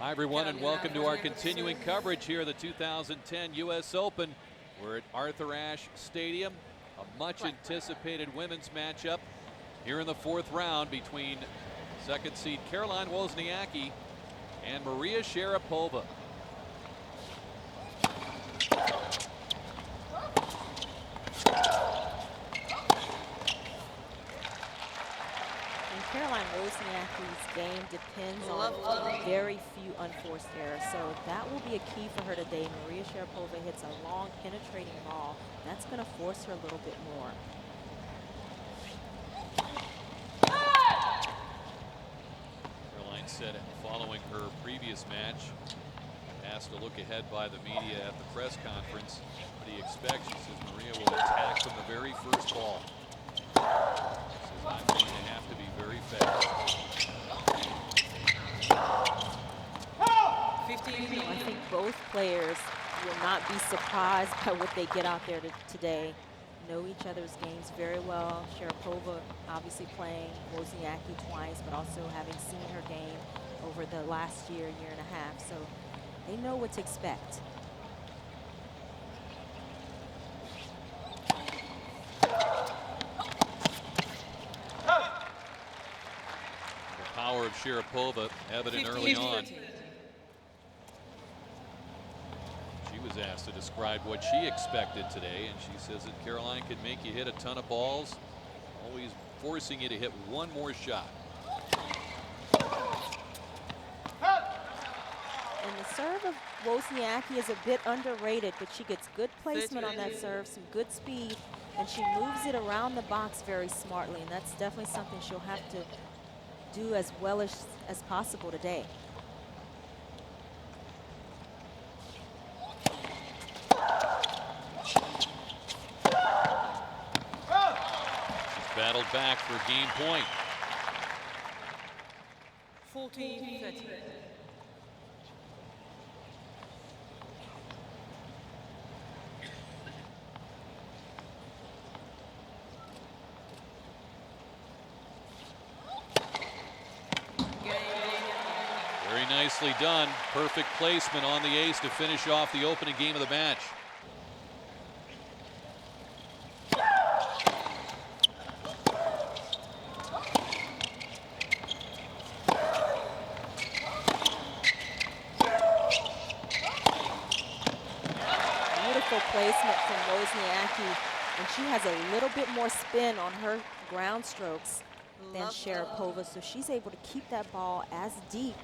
Hi everyone, and welcome to our continuing coverage here of the 2010 U.S. Open. We're at Arthur Ashe Stadium, a much anticipated women's matchup here in the fourth round between second seed Caroline Wozniacki and Maria Sharapova. Caroline Wozniacki's game depends on very few unforced errors, so that will be a key for her today. Maria Sharapova hits a long, penetrating ball. That's going to force her a little bit more. Caroline said following her previous match, asked to look ahead by the media at the press conference, what do you expect? She says Maria will attack from the very first ball. I'm going to have to be very fast. I think both players will not be surprised by what they get out there today. Know each other's games very well. Sharapova obviously playing Wozniacki twice, but also having seen her game over the last year and a half. So they know what to expect. Power of Sharapova evident early on. She was asked to describe what she expected today, and she says that Caroline could make you hit a ton of balls, always forcing you to hit one more shot. And the serve of Wozniacki is a bit underrated, but she gets good placement on that serve, some good speed, and she moves it around the box very smartly, and that's definitely something she'll have to do as well as possible today. Battled back for game point. 14-13. Very nicely done. Perfect placement on the ace to finish off the opening game of the match. Beautiful placement from Wozniacki, and she has a little bit more spin on her ground strokes than Sharapova, so she's able to keep that ball as deep.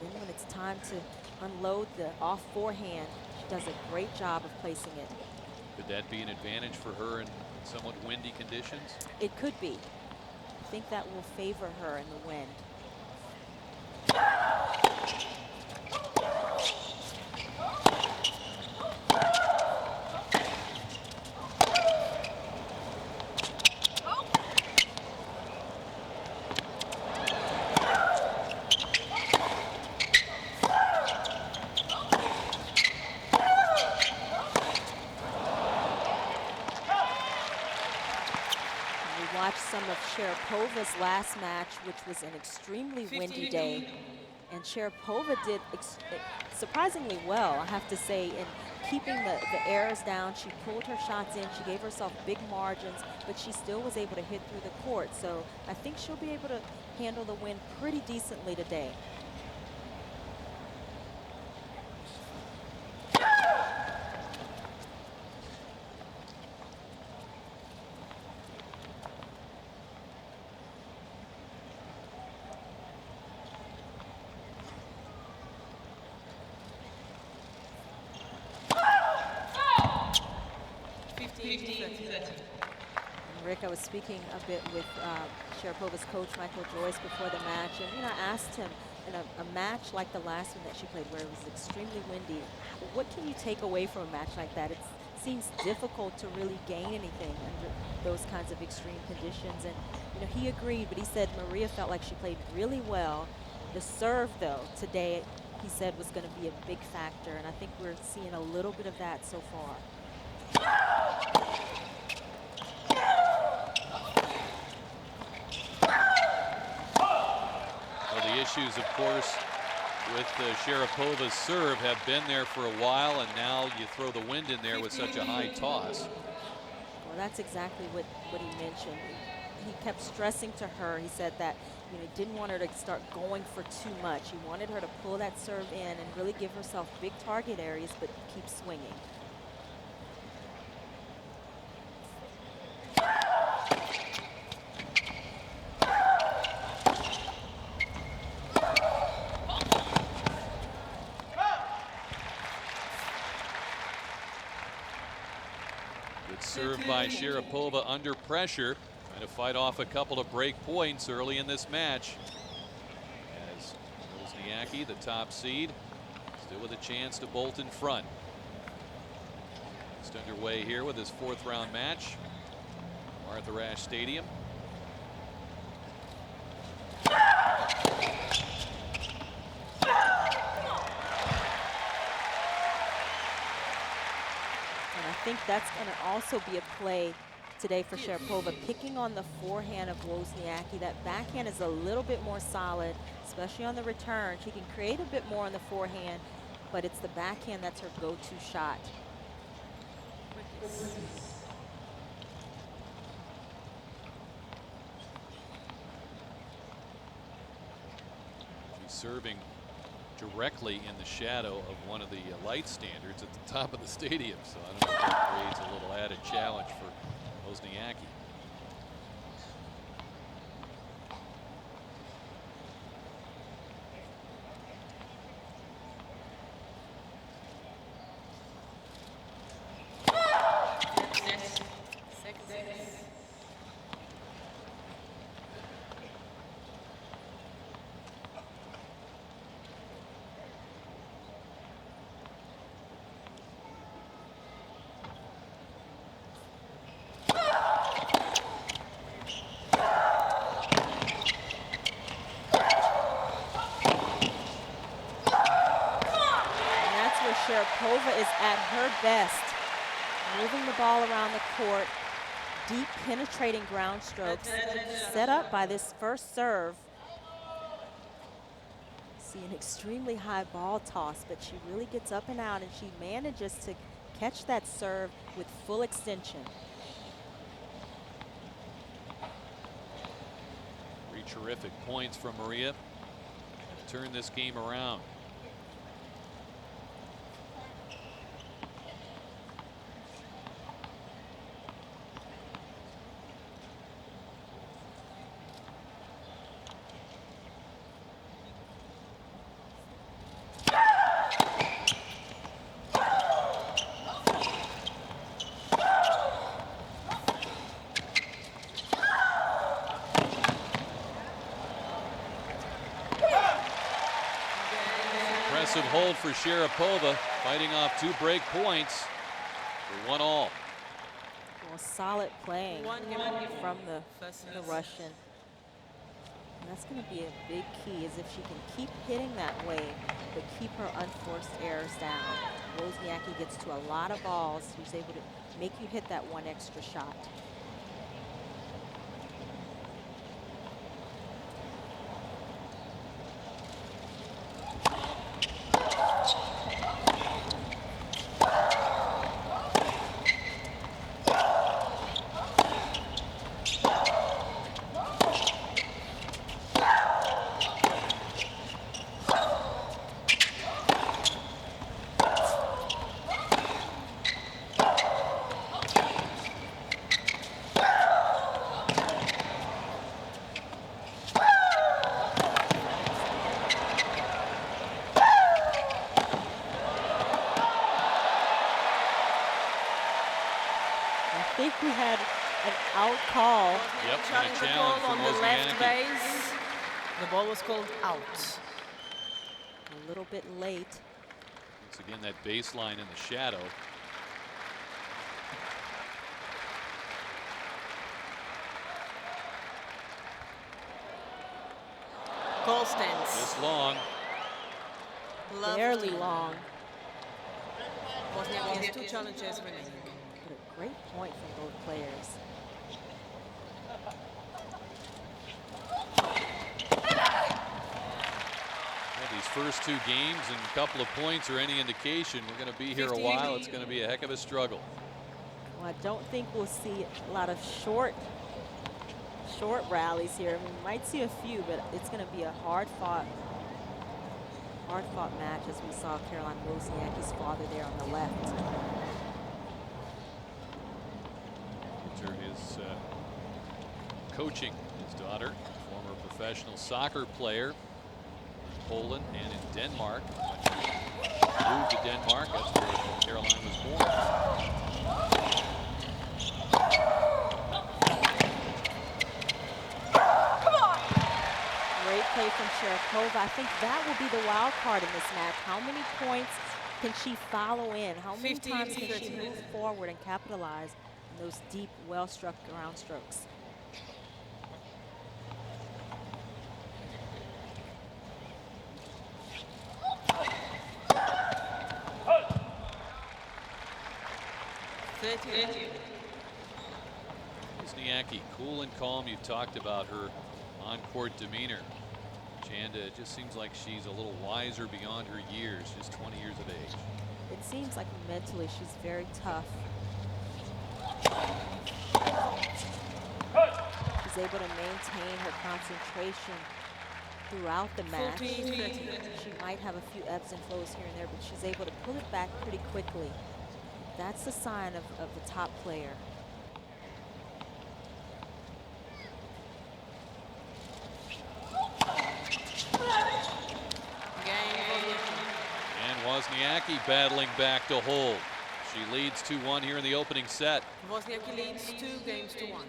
Then when it's time to unload the off forehand, she does a great job of placing it. Could that be an advantage for her in somewhat windy conditions? It could be. I think that will favor her in the wind. Watch some of Sharapova's last match, which was an extremely windy day. And Sharapova did surprisingly well, I have to say, in keeping the errors down. She pulled her shots in. She gave herself big margins, but she still was able to hit through the court. So I think she'll be able to handle the wind pretty decently today. Rick, I was speaking a bit with Sharapova's coach, Michael Joyce, before the match, and I asked him, in a match like the last one that she played, where it was extremely windy, what can you take away from a match like that? It seems difficult to really gain anything under those kinds of extreme conditions. And he agreed, but he said Maria felt like she played really well. The serve, though, today, he said, was going to be a big factor, and I think we're seeing a little bit of that so far. Well, the issues, of course, with Sharapova's serve have been there for a while, and now you throw the wind in there with such a high toss. Well, that's exactly what he mentioned. He kept stressing to her. He said that he didn't want her to start going for too much. He wanted her to pull that serve in and really give herself big target areas, but keep swinging. Good serve by Sharapova under pressure, trying to fight off a couple of break points early in this match. As Wozniacki, the top seed, still with a chance to bolt in front. Just underway here with his 4th round match. Arthur Ashe Stadium. I think that's going to also be a play today for Sharapova, picking on the forehand of Wozniacki. That backhand is a little bit more solid, especially on the return. She can create a bit more on the forehand, but it's the backhand that's her go-to shot. She's serving directly in the shadow of one of the light standards at the top of the stadium, so I don't know if that creates a little added challenge for Wozniacki. Sharapova is at her best, moving the ball around the court, deep penetrating ground strokes, set up by this first serve. See an extremely high ball toss, but she really gets up and out, and she manages to catch that serve with full extension. 3 terrific points from Maria to turn this game around. Impressive hold for Sharapova, fighting off 2 break points for 1-all. Well, solid playing from the Russian. And that's going to be a big key, is if she can keep hitting that wave, but keep her unforced errors down. Wozniacki gets to a lot of balls. She's able to make you hit that 1 extra shot. I think we had an out call. Yep, and a challenge on the left Wozniacki. base. The ball was called out. A little bit late. Once again, that baseline in the shadow. Goal stance. This long. Barely long. Wozniacki has 2 challenges remaining. But a great point from both players. Had These first 2 games and a couple of points are any indication, we're going to be here a while. It's going to be a heck of a struggle. Well, I don't think we'll see a lot of short rallies here. I mean, we might see a few, but it's going to be a hard-fought match, as we saw Caroline Wozniacki's father there on the left. After his coaching his daughter, former professional soccer player in Poland and in Denmark. Moved to Denmark. That's where Caroline was born. Great play from Sharapova. I think that will be the wild card in this match. How many points can she follow in? How many times can she move forward and capitalize on those deep, well-struck ground strokes? Wozniacki, cool and calm. You talked about her on-court demeanor. Chanda, it just seems like she's a little wiser beyond her years, just 20 years of age. It seems like mentally she's very tough. She's able to maintain her concentration throughout the match. She might have a few ebbs and flows here and there, but she's able to pull it back pretty quickly. That's the sign of the top player. And Wozniacki battling back to hold. She leads 2-1 here in the opening set. Wozniacki leads 2 games to 1.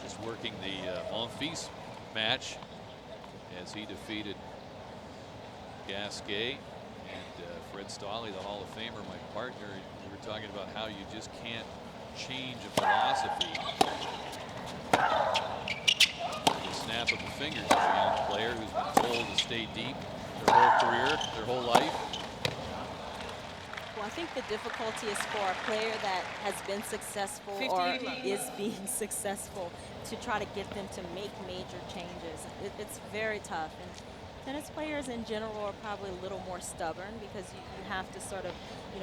Just working the Monfils match as he defeated Gasquet and Fred Stolle, the Hall of Famer, my partner. We were talking about how you just can't change a philosophy. The snap of the fingers of a young player who's been told to stay deep their whole career, their whole life. Well, I think the difficulty is for a player that has been successful or is being successful to try to get them to make major changes. It's very tough. And tennis players in general are probably a little more stubborn because you have to sort of,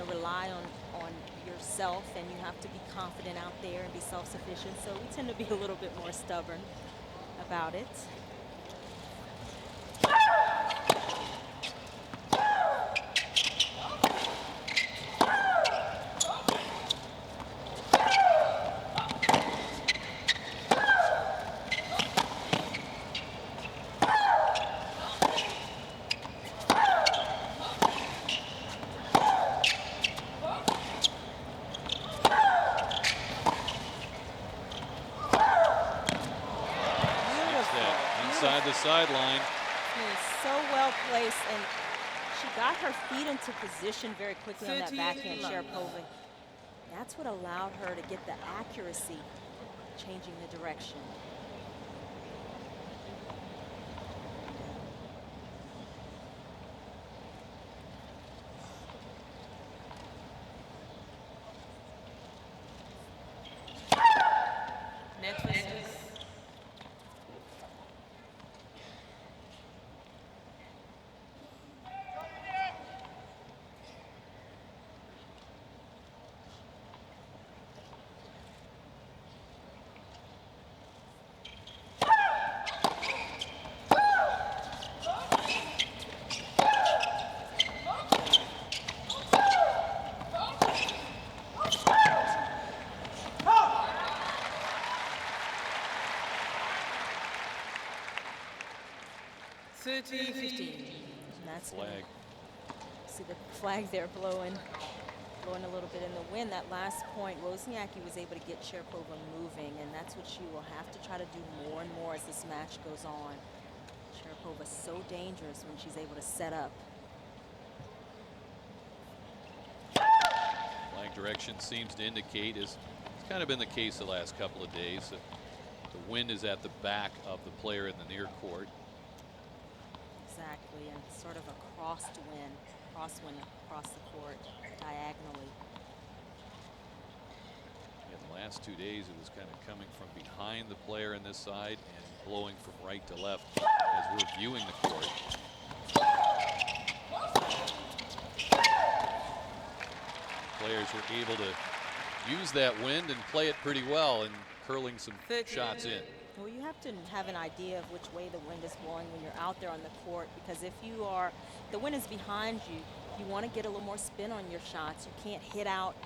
rely on yourself, and you have to be confident out there and be self-sufficient. So we tend to be a little bit more stubborn about it. Inside the sideline. She is so well placed, and she got her feet into position very quickly on that backhand, Sharapova. That's what allowed her to get the accuracy, changing the direction. That's flag. See the flag there blowing a little bit in the wind. That last point, Wozniacki was able to get Sharapova moving, and that's what she will have to try to do more and more as this match goes on. Sharapova's so dangerous when she's able to set up. Flag direction seems to indicate, as it's kind of been the case the last couple of days, that the wind is at the back of the player in the near court. Exactly, and sort of a crosswind across the court diagonally. In the last 2 days, it was kind of coming from behind the player in this side and blowing from right to left as we're viewing the court. Players were able to use that wind and play it pretty well and curling some shots in. Well, you have to have an idea of which way the wind is blowing when you're out there on the court, because if the wind is behind you, you want to get a little more spin on your shots. You can't hit out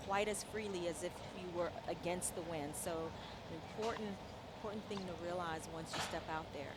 quite as freely as if you were against the wind. So an important thing to realize once you step out there.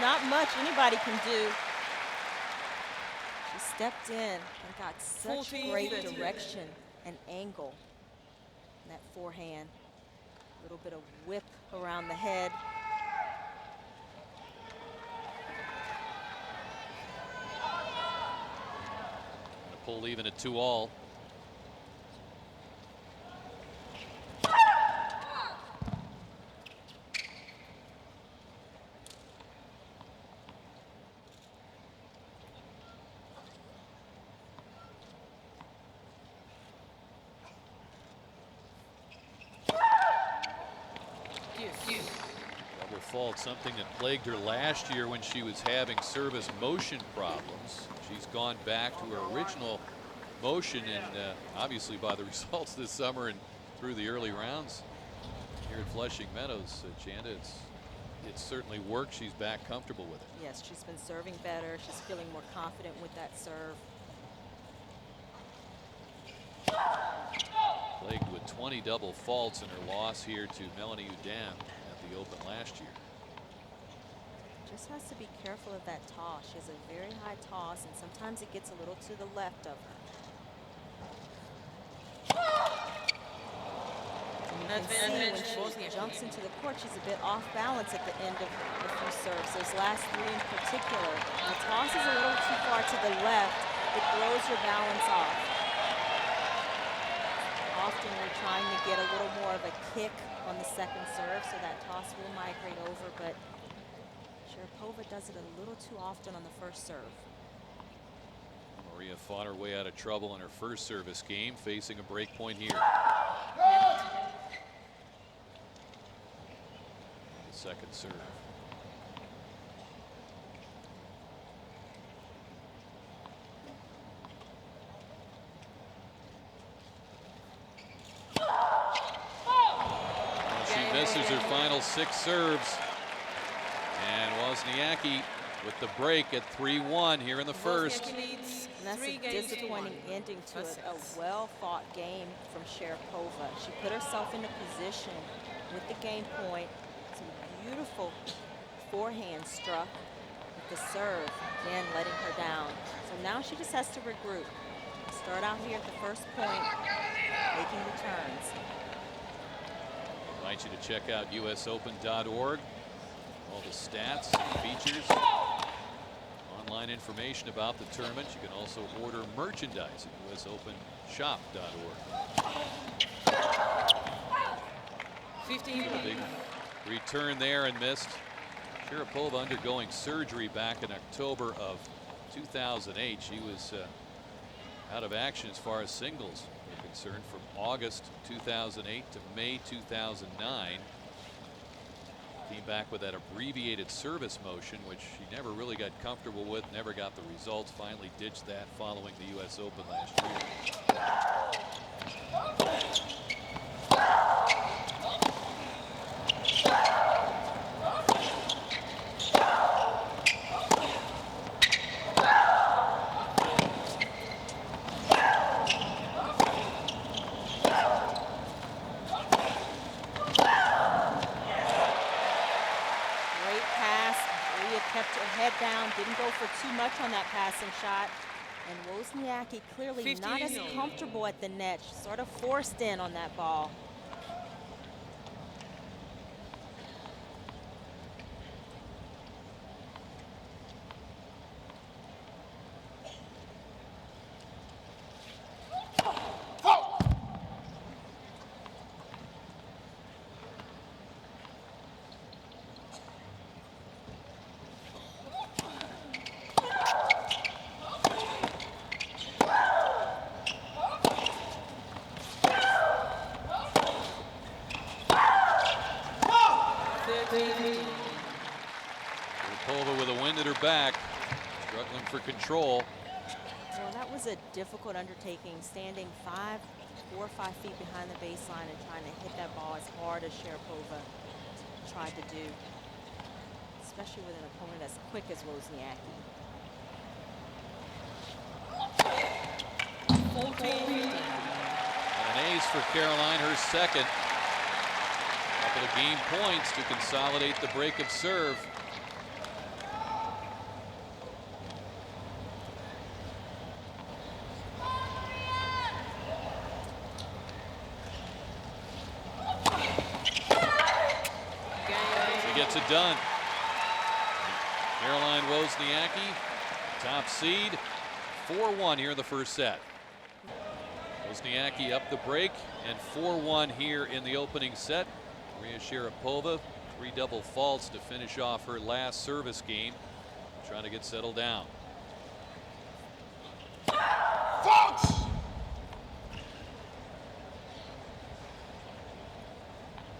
Not much anybody can do. She stepped in and got such great direction and angle in that forehand. A little bit of whip around the head. Gonna pull even at 2-all. Fault, something that plagued her last year when she was having service motion problems. She's gone back to her original motion, and obviously by the results this summer and through the early rounds here at Flushing Meadows, Chanda, it's certainly worked. She's back comfortable with it. Yes, she's been serving better. She's feeling more confident with that serve. Plagued with 20 double faults in her loss here to Melanie Oudin at the Open last year. Just has to be careful of that toss. She has a very high toss, and sometimes it gets a little to the left of her. And you can see when she jumps into the court, she's a bit off balance at the end of a few serves. Those last 3 in particular. When the toss is a little too far to the left, it throws your balance off. Often you're trying to get a little more of a kick on the second serve, so that toss will migrate over, but Sharapova does it a little too often on the first serve. Maria fought her way out of trouble in her first service game, facing a break point here. The second serve. She misses her final 6 serves. And Wozniacki with the break at 3-1 here in the first. And that's a disappointing ending to a well-fought game from Sharapova. She put herself into position with the game point. Some beautiful forehand struck with the serve, again letting her down. So now she just has to regroup. Start out here at the first point, making returns. I invite you to check out usopen.org. All the stats and features, online information about the tournament. You can also order merchandise at usopenshop.org. 15. A big return there and missed. Sharapova undergoing surgery back in October of 2008. She was out of action as far as singles were concerned from August 2008 to May 2009. Came back with that abbreviated service motion, which she never really got comfortable with, never got the results, finally ditched that following the US Open last year. touch on that passing shot. And Wozniacki clearly not as comfortable at the net, sort of forced in on that ball. Sharapova with a wind at her back, struggling for control. Well, that was a difficult undertaking, standing 4 or 5 feet behind the baseline and trying to hit that ball as hard as Sharapova tried to do, especially with an opponent as quick as Wozniacki. And an ace for Caroline, her second. Couple of game points to consolidate the break of serve. She gets it done. Caroline Wozniacki, top seed, 4-1 here in the first set. Wozniacki up the break and 4-1 here in the opening set. Maria Sharapova, 3 double faults to finish off her last service game, trying to get settled down. Faults!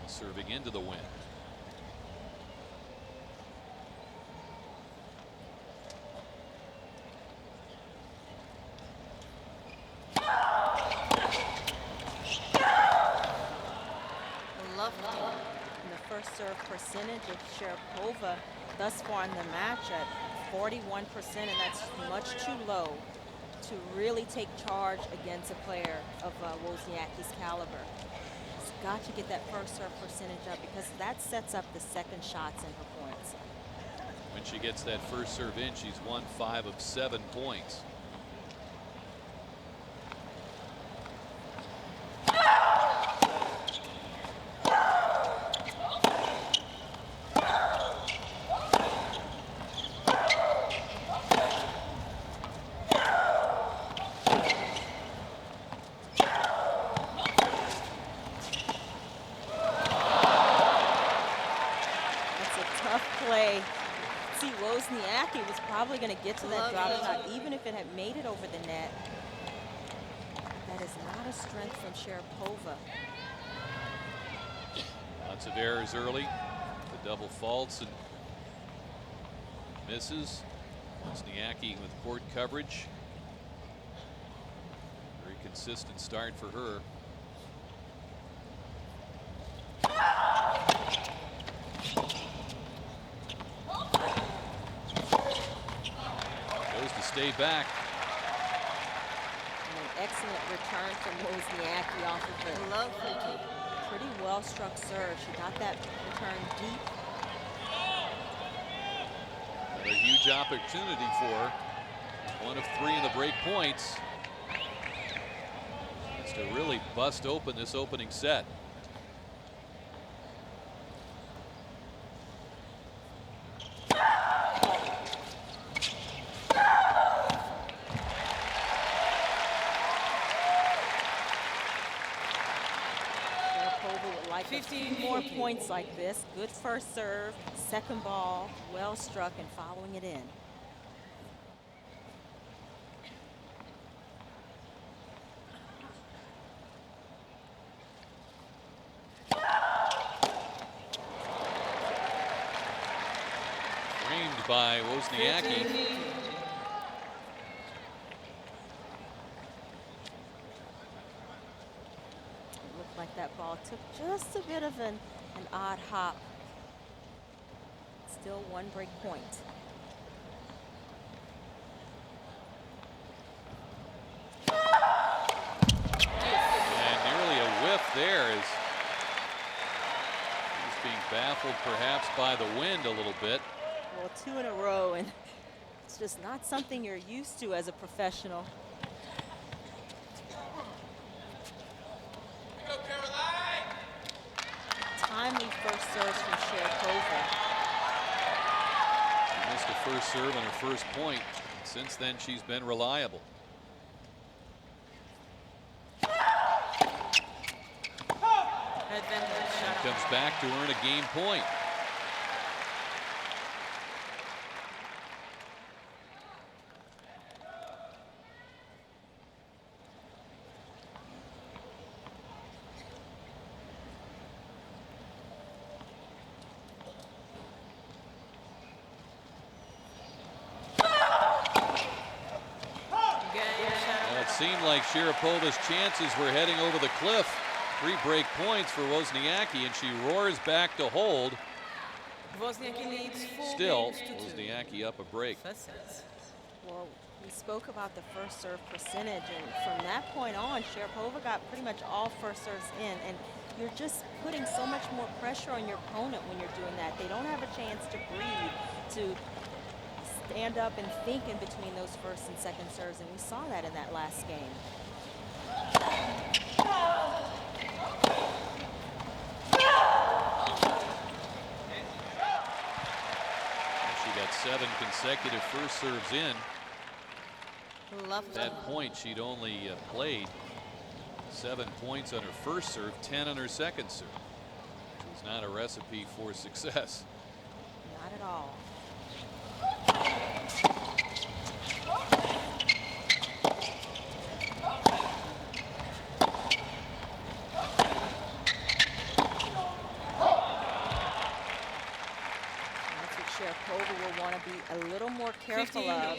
Serving into the win. And the first serve percentage of Sharapova thus far in the match at 41%, and that's much too low to really take charge against a player of Wozniacki's caliber. She's got to get that first serve percentage up because that sets up the second shots in her points. When she gets that first serve in, she's won 5 of 7 points. Play. See, Wozniacki was probably going to get to that drop shot even if it had made it over the net. That is not a strength from Sharapova. Lots of errors early. The double faults and misses. Wozniacki with court coverage. Very consistent start for her. Stay back. And an excellent return from Wozniacki off of the pretty well struck serve. She got that return deep. A huge opportunity for her. 1 of 3 in the break points. Has to really bust open this opening set. Like 15 more points like this. Good first serve, second ball, well struck and following it in. Framed by Wozniacki. Like that ball took just a bit of an odd hop. Still 1 break point. And nearly a whiff there as he's being baffled perhaps by the wind a little bit. Well, 2 in a row, and It's just not something you're used to as a professional. Go, Caroline! Timely first serves from Sharapova. She missed a first serve on her first point. Since then, she's been reliable. Advantage. Comes back to earn a game point. Well, it seemed like Sharapova's chances were heading over the cliff. 3 break points for Wozniacki, and she roars back to hold. Wozniacki leads 4 Still, games to 2. Wozniacki up a break. First set. Well, we spoke about the first serve percentage, and from that point on, Sharapova got pretty much all first serves in, and you're just putting so much more pressure on your opponent when you're doing that. They don't have a chance to breathe, to stand up and think in between those first and second serves, and we saw that in that last game. She got 7 consecutive first serves in. Love At that point, she'd only played 7 points on her first serve, 10 on her second serve. Which was not a recipe for success. Not at all. Sharapova will want to be a little more careful 15. of.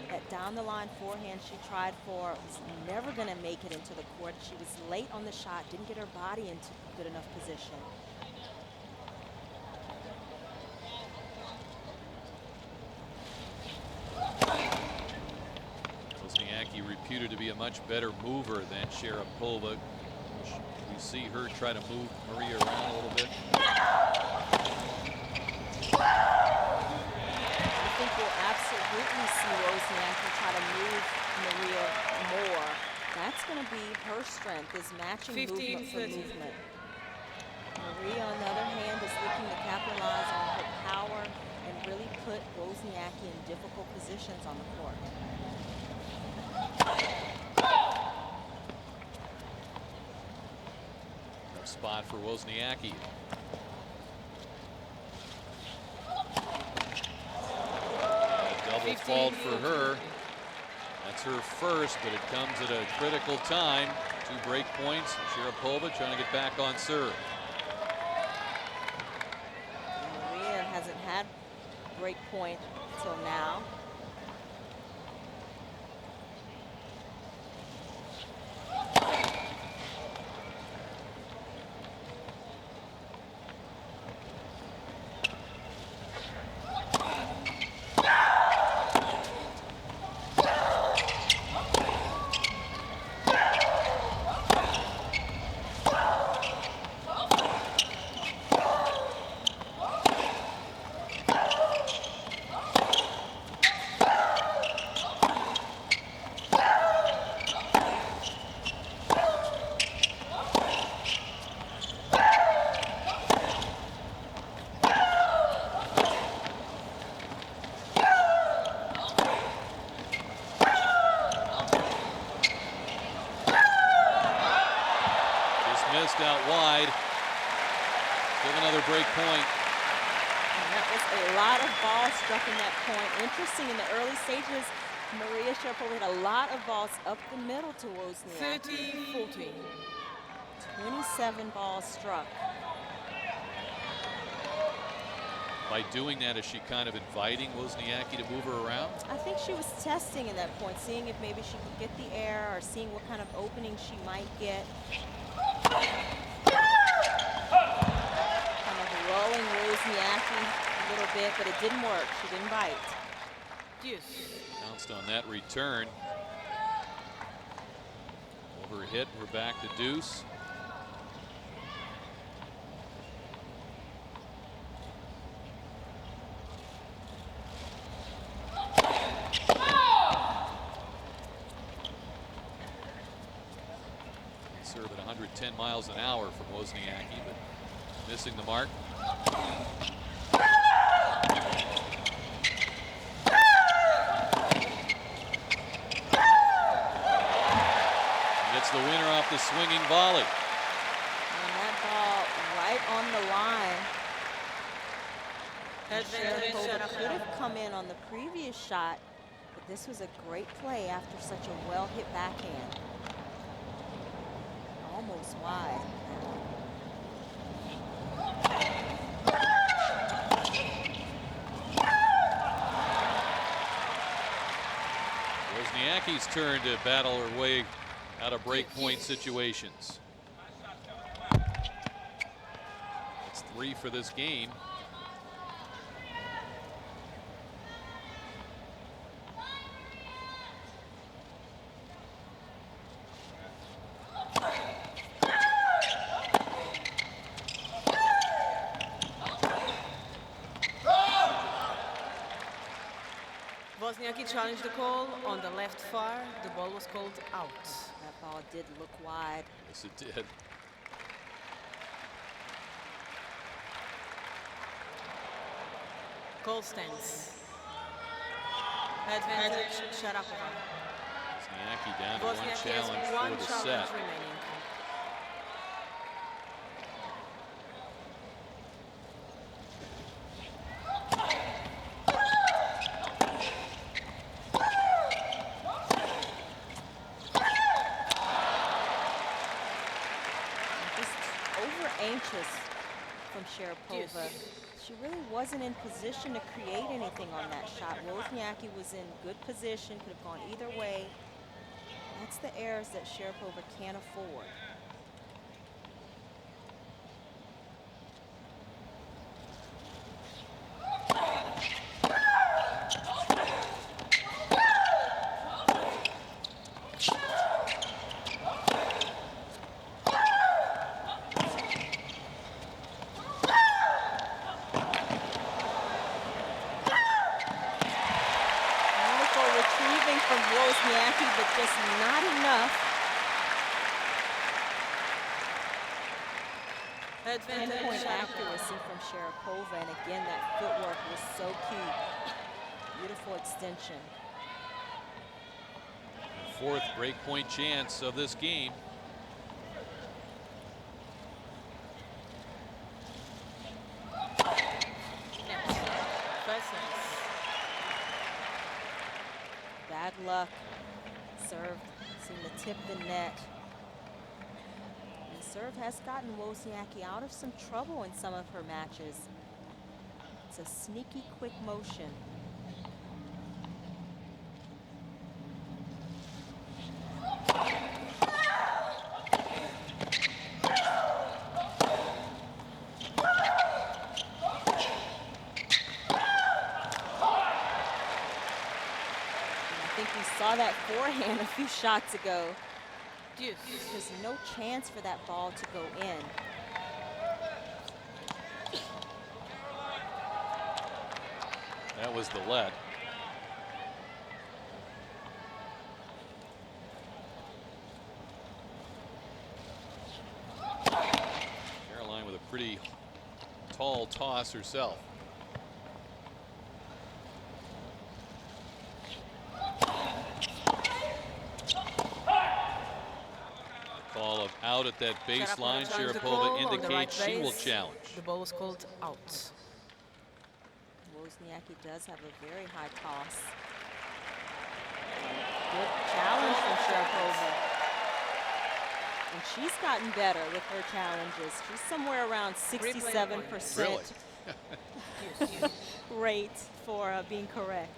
That down the line forehand she tried for was never going to make it into the court. She was late on the shot, didn't get her body into good enough position. Wozniacki reputed to be a much better mover than Sharapova. We see her try to move Maria around a little bit. I think we'll absolutely see Wozniacki try to move Maria more. That's going to be her strength, is matching 15, movement for 13. movement. Maria, on the other hand, is looking to capitalize on her power and really put Wozniacki in difficult positions on the court. Tough spot for Wozniacki. Double fault for her. That's her first, but it comes at a critical time. 2 break points. Sharapova trying to get back on serve. Maria hasn't had break point till now. Missed out wide. Give another break point. And that was a lot of balls struck in that point. Interesting, in the early stages, Maria Sharapova had a lot of balls up the middle to Wozniacki. 30-14. 27 balls struck. By doing that, is she kind of inviting Wozniacki to move her around? I think she was testing in that point, seeing if maybe she could get the air or seeing what kind of opening she might get. Kind of lulling Wozniacki a little bit, but it didn't work. She didn't bite. Deuce. Bounced on that return. Overhit, we're back to deuce. 10 miles an hour from Wozniacki, but missing the mark. Gets the winner off the swinging volley. And that ball right on the line. Sharapova could have come in on the previous shot, but this was a great play after such a well-hit backhand. Almost wide. Wozniacki's turn to battle her way out of break point situations. That's 3 for this game. Wozniacki challenged the call on the left far. The ball was called out. That ball did look wide. Yes, it did. Goal stands. Advantage Sharapova. Wozniacki down to one Wozniacki has challenge one for the challenge set. remaining. Anxious from Sharapova. She really wasn't in position to create anything on that shot. Wozniacki was in good position, could have gone either way. That's the errors that Sharapova can't afford. From Wozniacki, but just not enough. Pinpoint accuracy from Sharapova, and again, that footwork was so key. Beautiful extension. 4th break point chance of this game. Bad luck. Serve seemed to tip the net. And the serve has gotten Wozniacki out of some trouble in some of her matches. It's a sneaky, quick motion. Saw that forehand a few shots ago. There's no chance for that ball to go in. That was the let. Caroline with a pretty tall toss herself. Call of out at that baseline. Sharapova indicates she will challenge. The ball was called out. Wozniacki does have a very high toss. Good challenge from Sharapova. And she's gotten better with her challenges. She's somewhere around 67% Really? rate for being correct.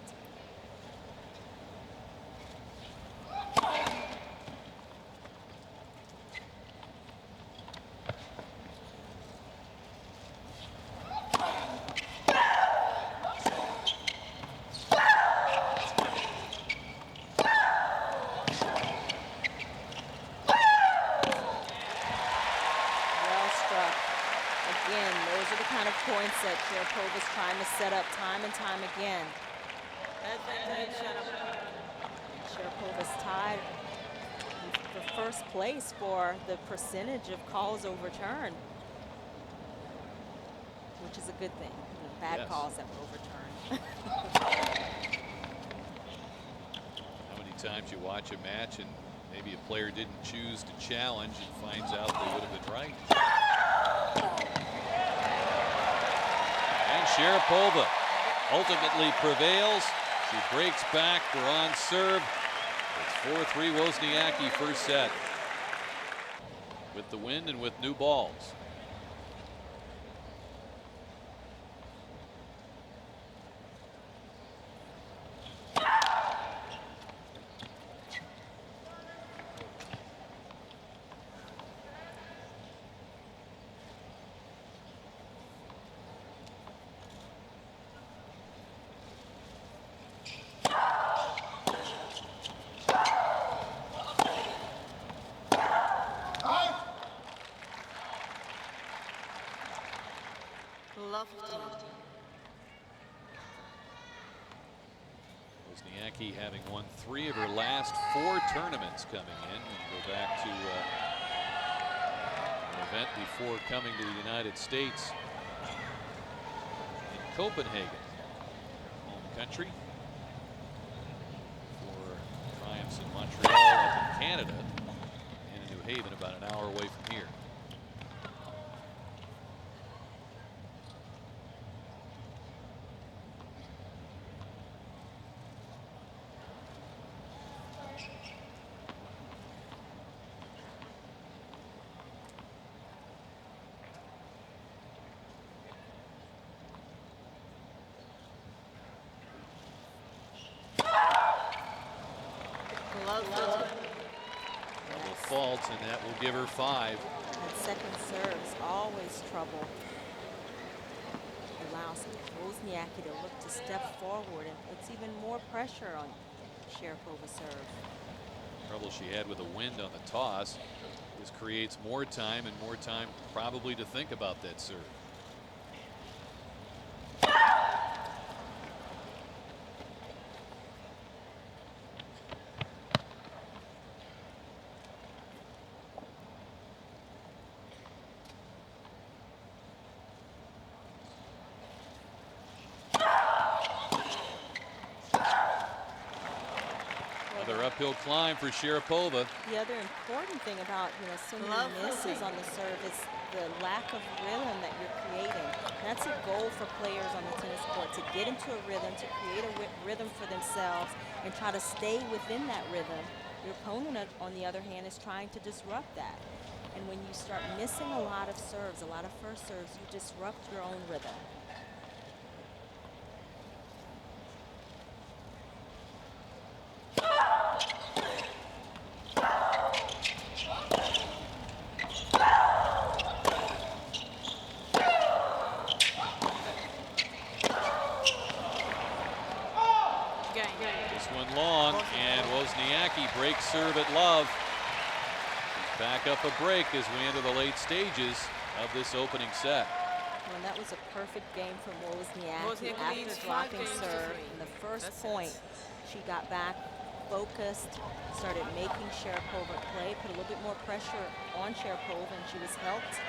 Points that Sharapova's trying to set up time and time again. Sharapova's tied with for first place for the percentage of calls overturned, which is a good thing. You know, bad Yes. calls that were overturned. How many times you watch a match and maybe a player didn't choose to challenge and finds out they would have been right. And Sharapova ultimately prevails. She breaks back. We're on serve. It's 4-3 Wozniacki first set. With the wind and with new balls. Wozniacki having won 3 of her last 4 tournaments coming in. And go back to an event before coming to the United States in Copenhagen, home country, for triumphs in Montreal, up in Canada, and in New Haven, about an hour away from here. Double fault, and that will give her 5. That second serve is always trouble. Allows Wozniacki to look to step forward and puts even more pressure on Sharapova's serve. Trouble she had with the wind on the toss. This creates more time, and more time probably to think about that serve. Another uphill climb for Sharapova. The other important thing about, you know, so many misses on the serve is the lack of rhythm that you're creating. That's a goal for players on the tennis court, to get into a rhythm, to create a rhythm for themselves and try to stay within that rhythm. Your opponent, on the other hand, is trying to disrupt that. And when you start missing a lot of serves, a lot of first serves, you disrupt your own rhythm. This one long, and Wozniacki breaks serve at love. Back up a break as we enter the late stages of this opening set. Well, and that was a perfect game from Wozniacki after dropping serve. In the first point, she got back, focused, started making Sharapova play, put a little bit more pressure on Sharapova, and she was helped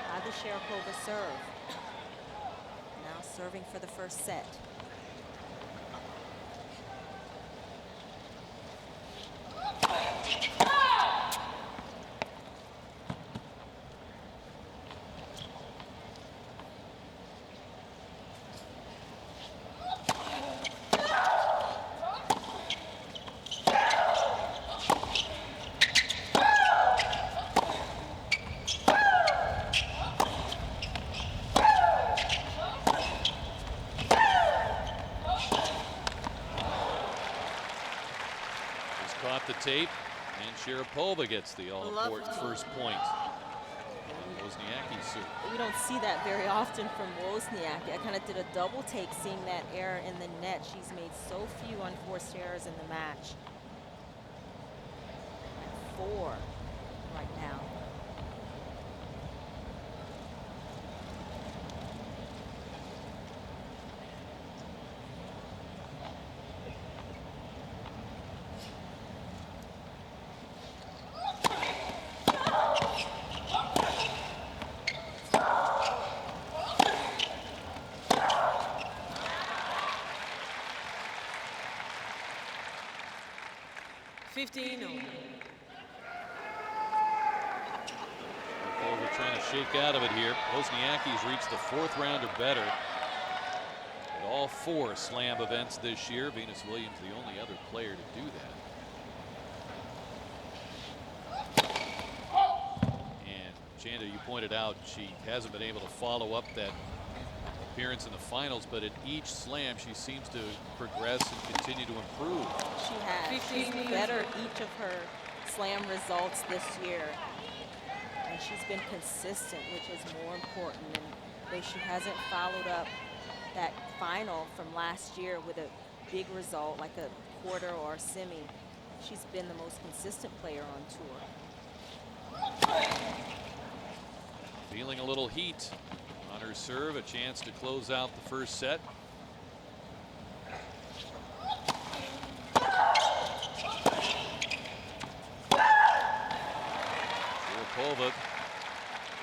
by the Sharapova serve. Now serving for the first set. Caught the tape, and Sharapova gets the all-important first point. Wozniacki's serve. We don't see that very often from Wozniacki. I kind of did a double take seeing that error in the net. She's made so few unforced errors in the match. 4 right now. 15 all. We're trying to shake out of it here. Wozniacki's reached the 4th round or better at all 4 slam events this year. Venus Williams the only other player to do that. And Chanda, you pointed out she hasn't been able to follow up that appearance in the finals, but at each slam she seems to progress and continue to improve. She has. She's better each of her slam results this year. And she's been consistent, which is more important. And though she hasn't followed up that final from last year with a big result, like a quarter or a semi, she's been the most consistent player on tour. Feeling a little heat on her serve, a chance to close out the first set. Sharapova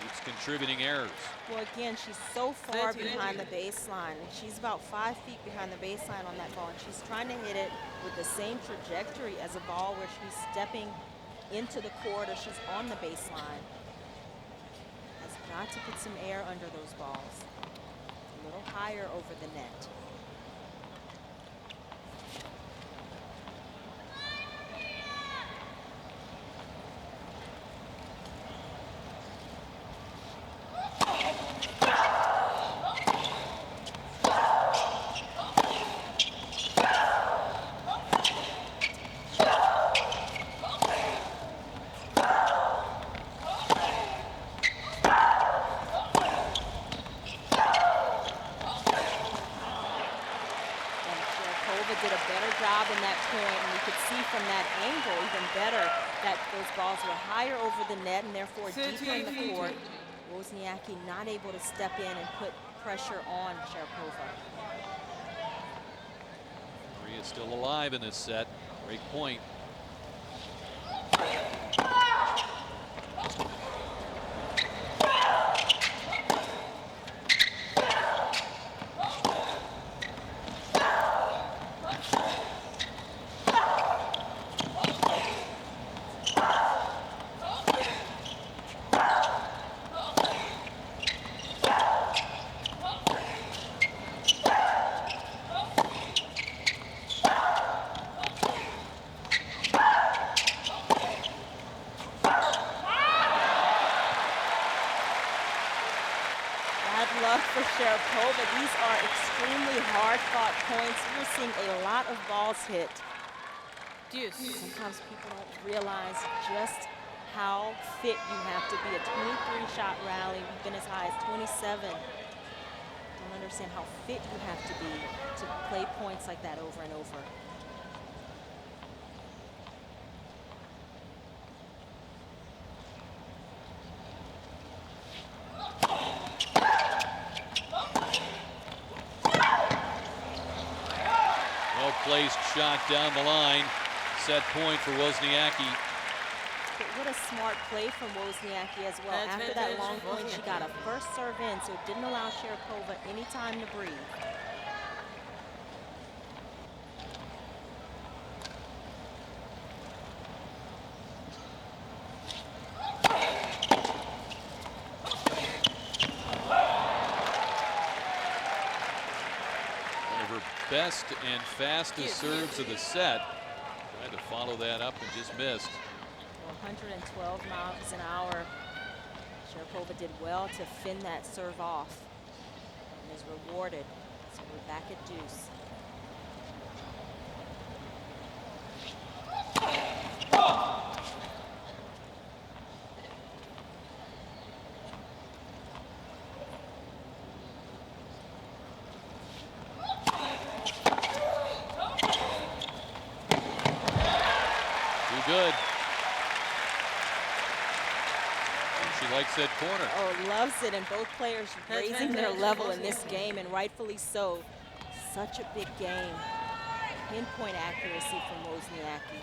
keeps contributing errors. Well, again, she's so far behind the baseline. She's about 5 feet behind the baseline on that ball, and she's trying to hit it with the same trajectory as a ball where she's stepping into the court or she's on the baseline. Has got to put some air under those balls. A little higher over the net. Did a better job in that point, and you could see from that angle even better that those balls were higher over the net and therefore deeper in the court. Wozniacki not able to step in and put pressure on Sharapova. Maria still alive in this set. Great point. Luck for Sharapova. These are extremely hard-fought points. We're seeing a lot of balls hit. Sometimes people don't realize just how fit you have to be. A 23-shot rally, we've been as high as 27. Don't understand how fit you have to be to play points like that over and over. Placed shot down the line. Set point for Wozniacki. But what a smart play from Wozniacki as well. After that long point, she got a first serve in, so it didn't allow Sharapova any time to breathe. Best and fastest serves of the set. Tried to follow that up and just missed. 112 miles an hour. Sharapova did well to fin that serve off and is rewarded. So we're back at deuce. Good. And she likes that corner. Oh, loves it. And both players raising their level in this game, and rightfully so. Such a big game. Pinpoint accuracy from Wozniacki.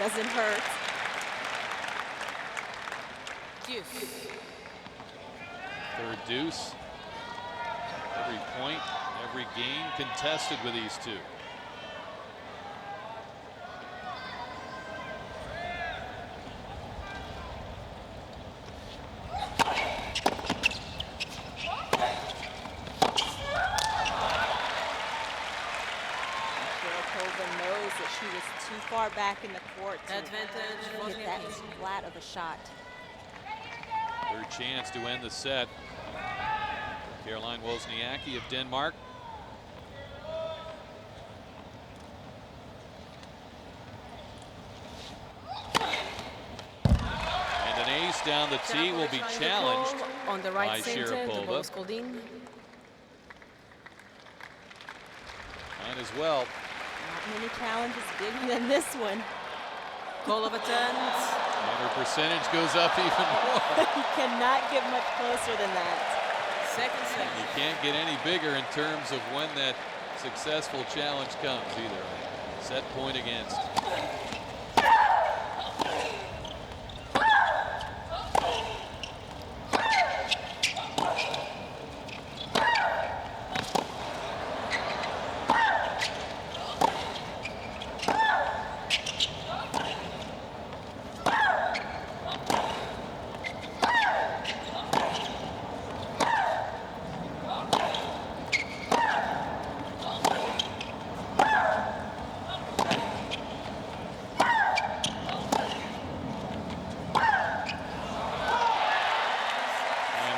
doesn't hurt. Deuce. Third deuce. Every point, every game contested with these two. Sharapova knows that she was too far back in the court to Advantage, hit that Wozniacki. flat of a shot. Third chance to end the set. Caroline Wozniacki of Denmark. And an ace down the tee will be challenged on the by right center. The ball Sharapova. was called in. Might as well. Not many challenges bigger than this one. Call of attempt. And her percentage goes up even more. You cannot get much closer than that. Second set. You can't get any bigger in terms of when that successful challenge comes either. Set point against.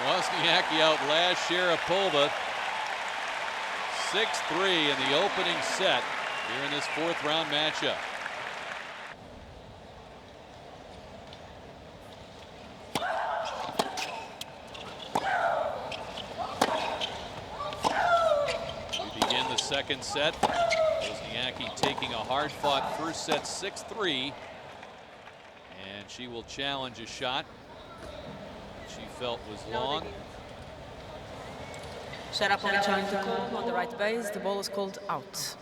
Wozniacki outlasts Sharapova 6-3 in the opening set here in this fourth round matchup. We begin the second set. Wozniacki taking a hard-fought first set 6-3, and she will challenge a shot she felt was long. Sharapova challenged the call on the right base. The ball was called out.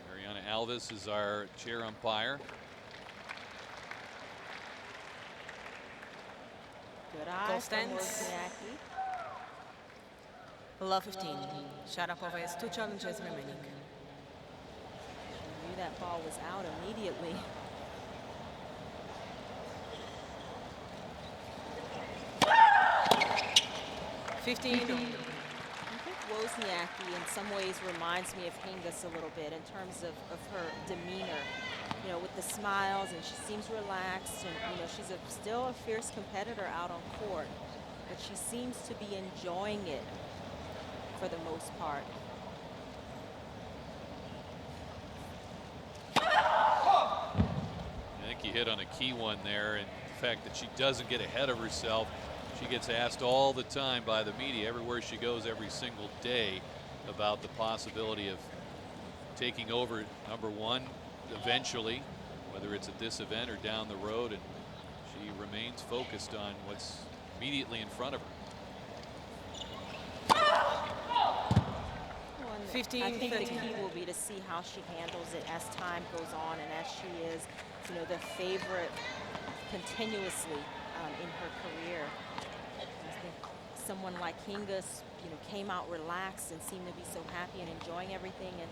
Mariana Alves is our chair umpire. Good Goal eye from stance. Wozniacki. Love 15. Sharapova has 2 challenges remaining. She knew that ball was out immediately. I think Wozniacki in some ways reminds me of Hingis a little bit in terms of her demeanor. You know, with the smiles, and she seems relaxed, and you know, she's still a fierce competitor out on court, but she seems to be enjoying it for the most part. I think you hit on a key one there, and the fact that she doesn't get ahead of herself. She gets asked all the time by the media, everywhere she goes, every single day, about the possibility of taking over number one eventually, whether it's at this event or down the road, and she remains focused on what's immediately in front of her. 15, I think 13. the key will be to see how she handles it as time goes on, and as she is, you know, the favorite continuously in her career. I think someone like Hingis, you know, came out relaxed and seemed to be so happy and enjoying everything. And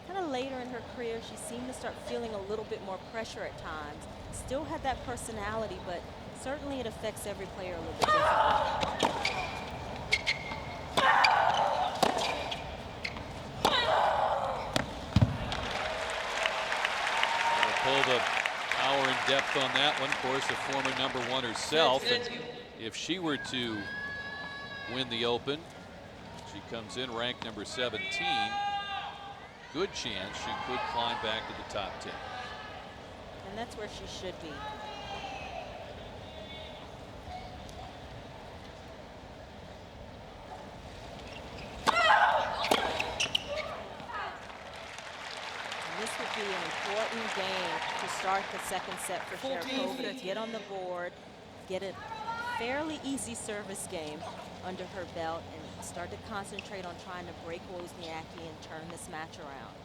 kind of later in her career, she seemed to start feeling a little bit more pressure at times. Still had that personality, but certainly it affects every player a little bit differently. Pull the power and depth on that one. Of course, a former number one herself, and if she were to win the Open, she comes in ranked number 17. Good chance she could climb back to the top 10. And that's where she should be. This would be an important game to start the second set for Sharapova, to get on the board, get a fairly easy service game under her belt, and start to concentrate on trying to break Wozniacki and turn this match around.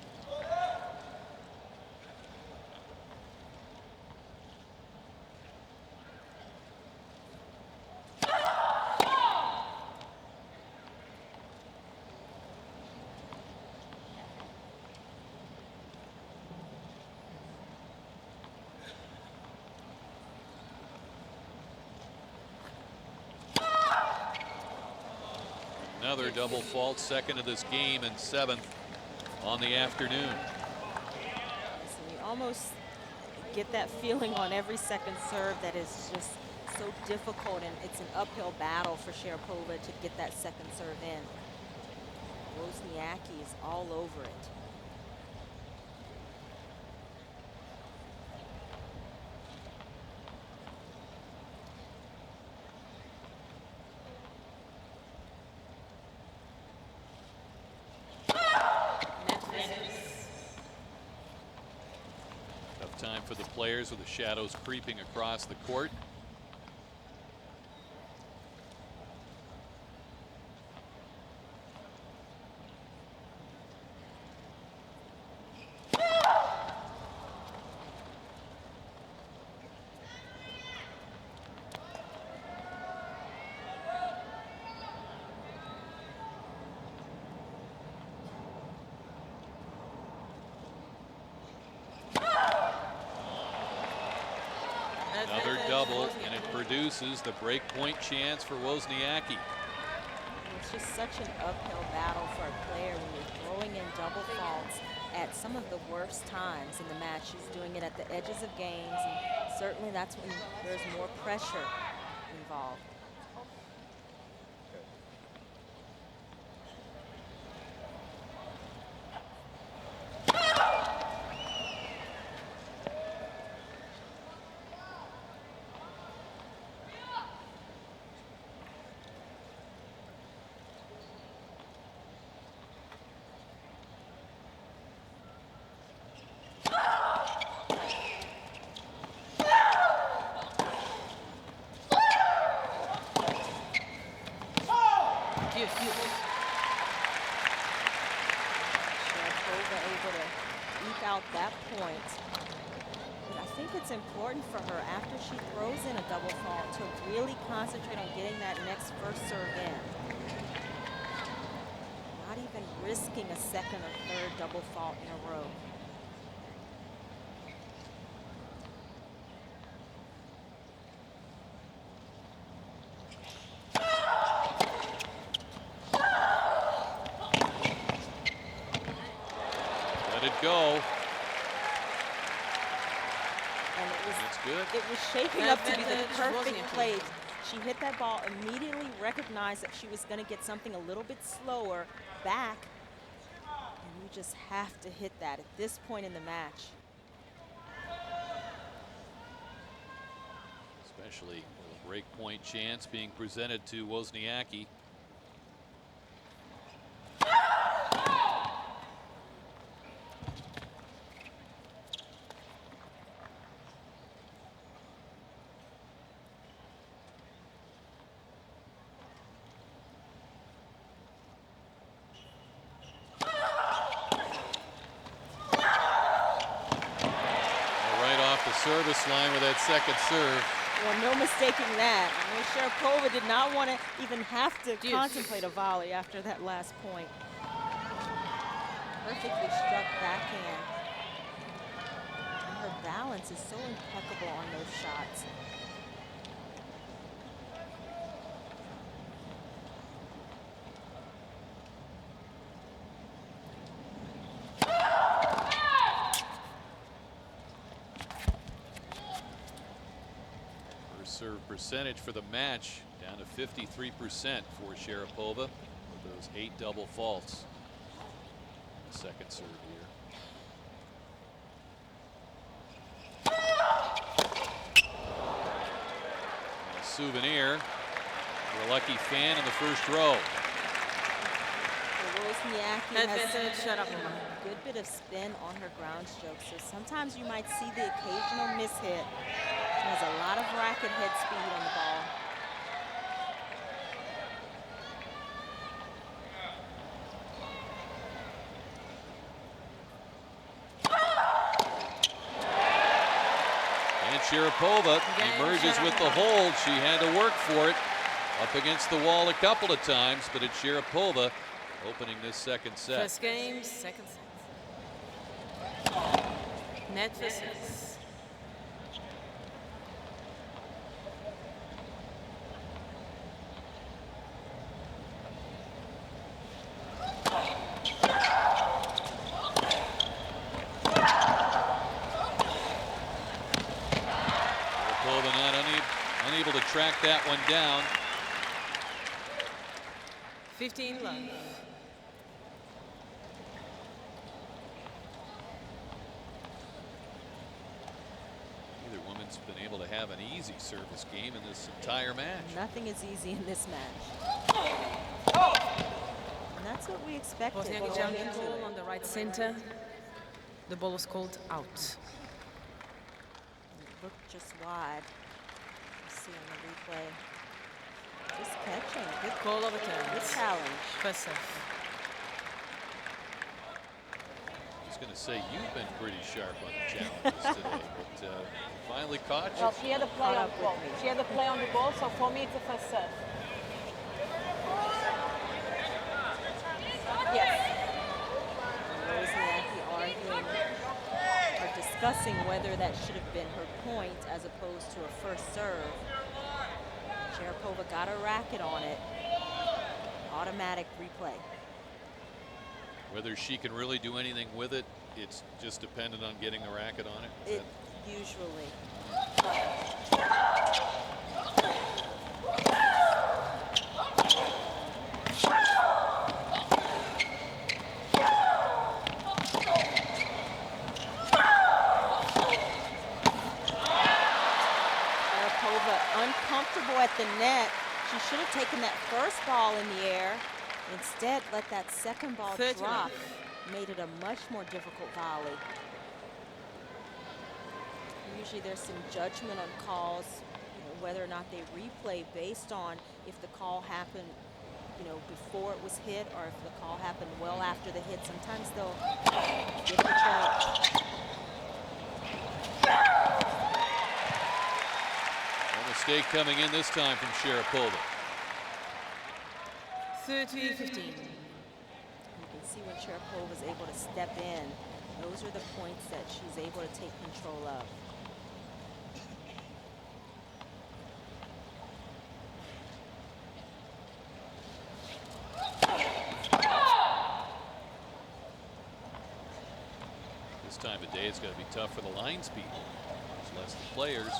Another double fault, second of this game and 7th on the afternoon. So you almost get that feeling on every second serve that is just so difficult, and it's an uphill battle for Sharapova to get that second serve in. Wozniacki is all over it. Tough time for the players with the shadows creeping across the court. Another double, and it produces the break point chance for Wozniacki. It's just such an uphill battle for a player when you're throwing in double faults at some of the worst times in the match. She's doing it at the edges of games, and certainly that's when there's more pressure involved. Sharapova able to eke out that point. But I think it's important for her, after she throws in a double fault, to really concentrate on getting that next first serve in. Not even risking a second or third double fault in a row. Go. And That's good. it was shaping up to be the perfect play. She hit that ball, immediately recognized that she was going to get something a little bit slower back, and you just have to hit that at this point in the match. Especially with a break point chance being presented to Wozniacki. Service line with that second serve. Well, no mistaking that. I mean, Sharapova did not want to even have to contemplate a volley after that last point. Perfectly struck backhand. And her balance is so impeccable on those shots. Serve percentage for the match down to 53% for Sharapova with those 8 double faults. Second serve here. And a souvenir for a lucky fan in the first row. Wozniacki has a good bit of spin on her ground stroke, so sometimes you might see the occasional mishit. She has a lot of racket head speed on the ball. And Sharapova emerges with the hold. She had to work for it. Up against the wall a couple of times, but it's Sharapova opening this second set. First game, second set. Net for 6. track that one down. 15 love. Neither woman's been able to have an easy service game in this entire match. Nothing is easy in this match. And that's what we expected. Wozniacki going jumped into ball it. on the right center. The ball was called out. It looked just wide. You see on the replay. Just catching. Good Call overturned. Good challenge. First serve. I was going to say you've been pretty sharp on the challenges today, but finally caught you. Well, she had a play Caught on up the ball. with me. She had a play on the ball, so for me it's a first serve. Yes. Wozniacki arguing or discussing whether that should have been her point as opposed to a first serve. Sharapova got her racket on it. Automatic replay. Whether she can really do anything with it, it's just dependent on getting the racket on it. It usually. Sharapova uncomfortable at the net. She should have taken that first ball in the air. Instead, let that second ball 30 drop. love. Made it a much more difficult volley. Usually there's some judgment on calls, whether or not they replay based on if the call happened, before it was hit or if the call happened well after the hit. Sometimes they'll give the judge. No mistake coming in this time from Sharapova. 30-15. You can see when Sharapova was able to step in. Those are the points that she's able to take control of. This time of day it's going to be tough for the line speed. There's less the players.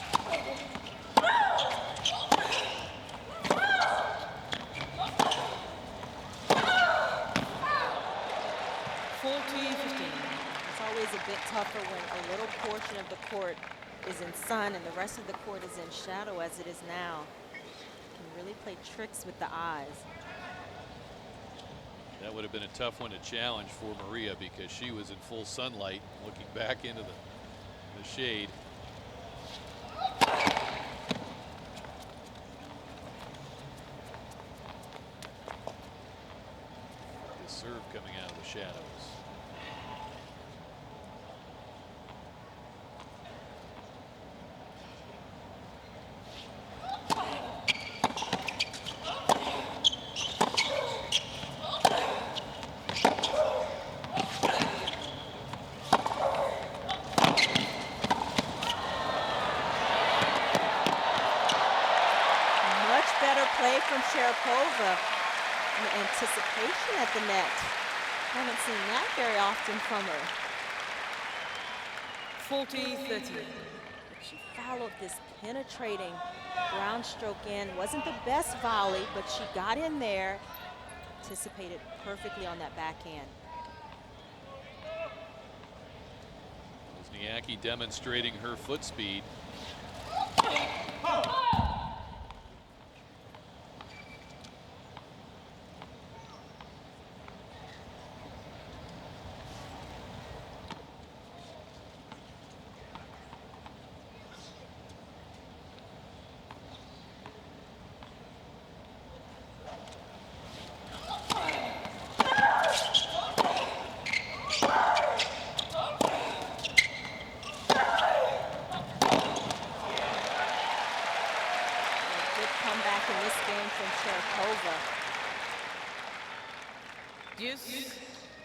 40-15. It's always a bit tougher when a little portion of the court is in sun and the rest of the court is in shadow, as it is now. Can really play tricks with the eyes. That would have been a tough one to challenge for Maria because she was in full sunlight looking back into the shade. The serve coming out of the shadows. From Sharapova, and anticipation at the net. Haven't seen that very often from her. 40-30. She followed this penetrating ground stroke in. Wasn't the best volley, but she got in there, anticipated perfectly on that backhand. Wozniacki demonstrating her foot speed.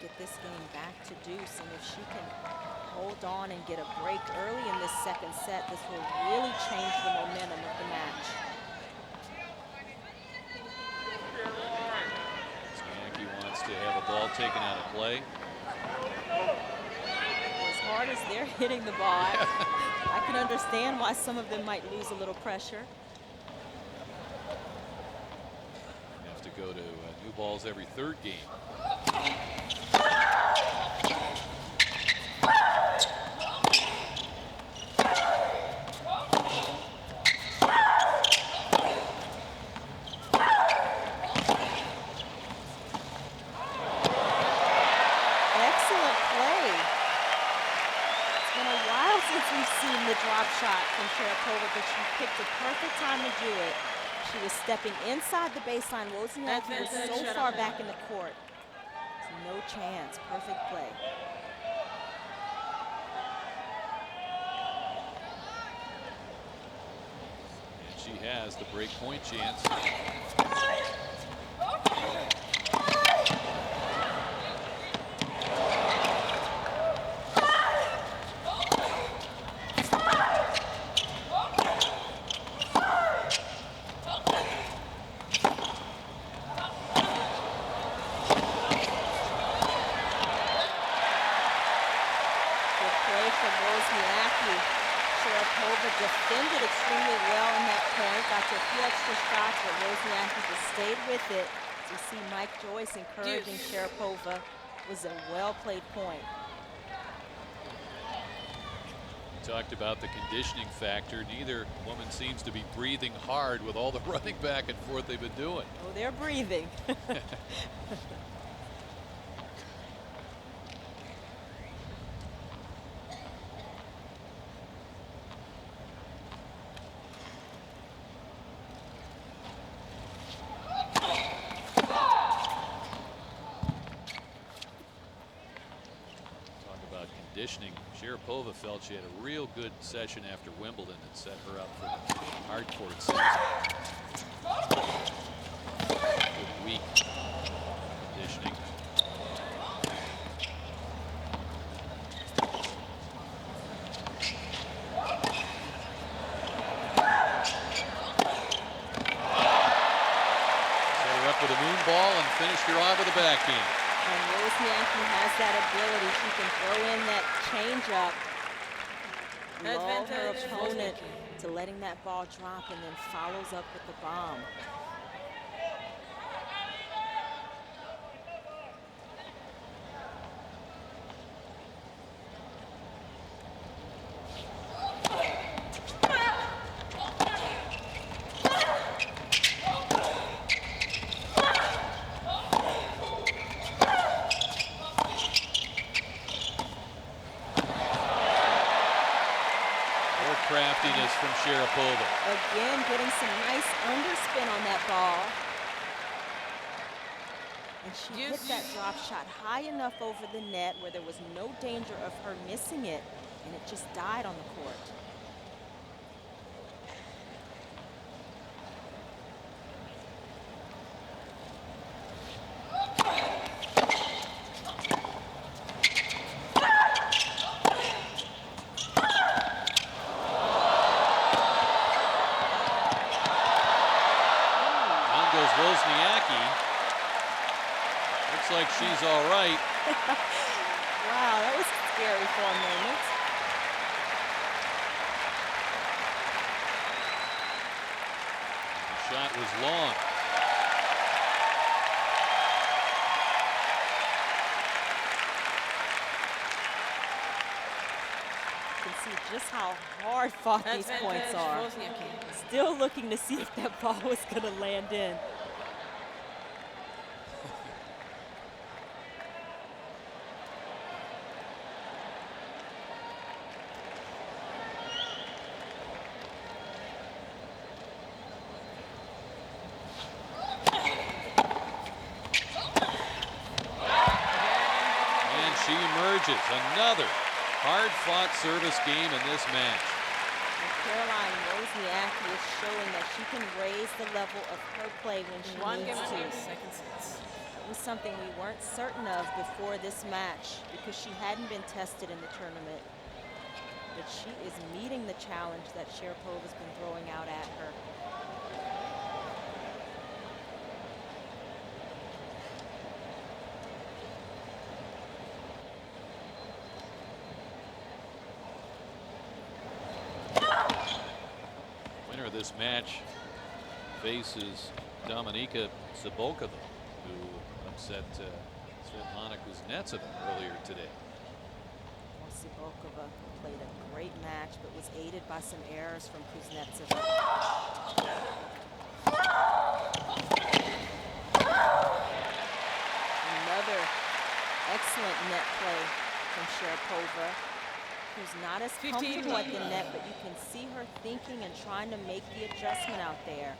Get this game back to deuce, and if she can hold on and get a break early in this second set, this will really change the momentum of the match. Wozniacki wants to have a ball taken out of play. As hard as they're hitting the ball, I can understand why some of them might lose a little pressure. go to new balls every third game. Excellent play. It's been a while since we've seen the drop shot from Sharapova, but she picked the perfect time to do it. She was stepping inside the baseline. Wozniacki was so far back in the court. There's no chance. Perfect play. And she has the break point chance. Wozniacki. Sharapova defended extremely well in that point, got to a few extra shots, but Wozniacki just stayed with it. As you see Mike Joyce encouraging Sharapova. It was a well-played point. Talked about the conditioning factor. Neither woman seems to be breathing hard with all the running back and forth they've been doing. Oh, they're breathing. Conditioning. Sharapova felt she had a real good session after Wimbledon that set her up for the hard court season. Good week conditioning. Set her up with a moon ball and finished her off with a backhand. And Wozniacki has that ability. She can throw in that changeup, lull her opponent to letting that ball drop, and then follows up with the bomb. Craftiness from Sharapova. Again, getting some nice underspin on that ball. And she hit that drop shot high enough over the net where there was no danger of her missing it, and it just died on the court. Wozniacki. Looks like she's all right. Wow, that was scary for a moment. The shot was long. You can see just how hard fought these points are. Still looking to see if that ball was going to land in. And she emerges. Another hard-fought service game in this match. Caroline Wozniacki is showing that she can raise the level of her play when she needs to. It was something we weren't certain of before this match because she hadn't been tested in the tournament. But she is meeting the challenge that Sharapova's been throwing out at her. Winner of this match faces Dominika Sabolkova, who upset Svetlana Kuznetsova earlier today. Well, Sabolkova played a great match, but was aided by some errors from Kuznetsova. Another excellent net play from Sharapova, who's not as comfortable at the net, but you can see her thinking and trying to make the adjustment out there.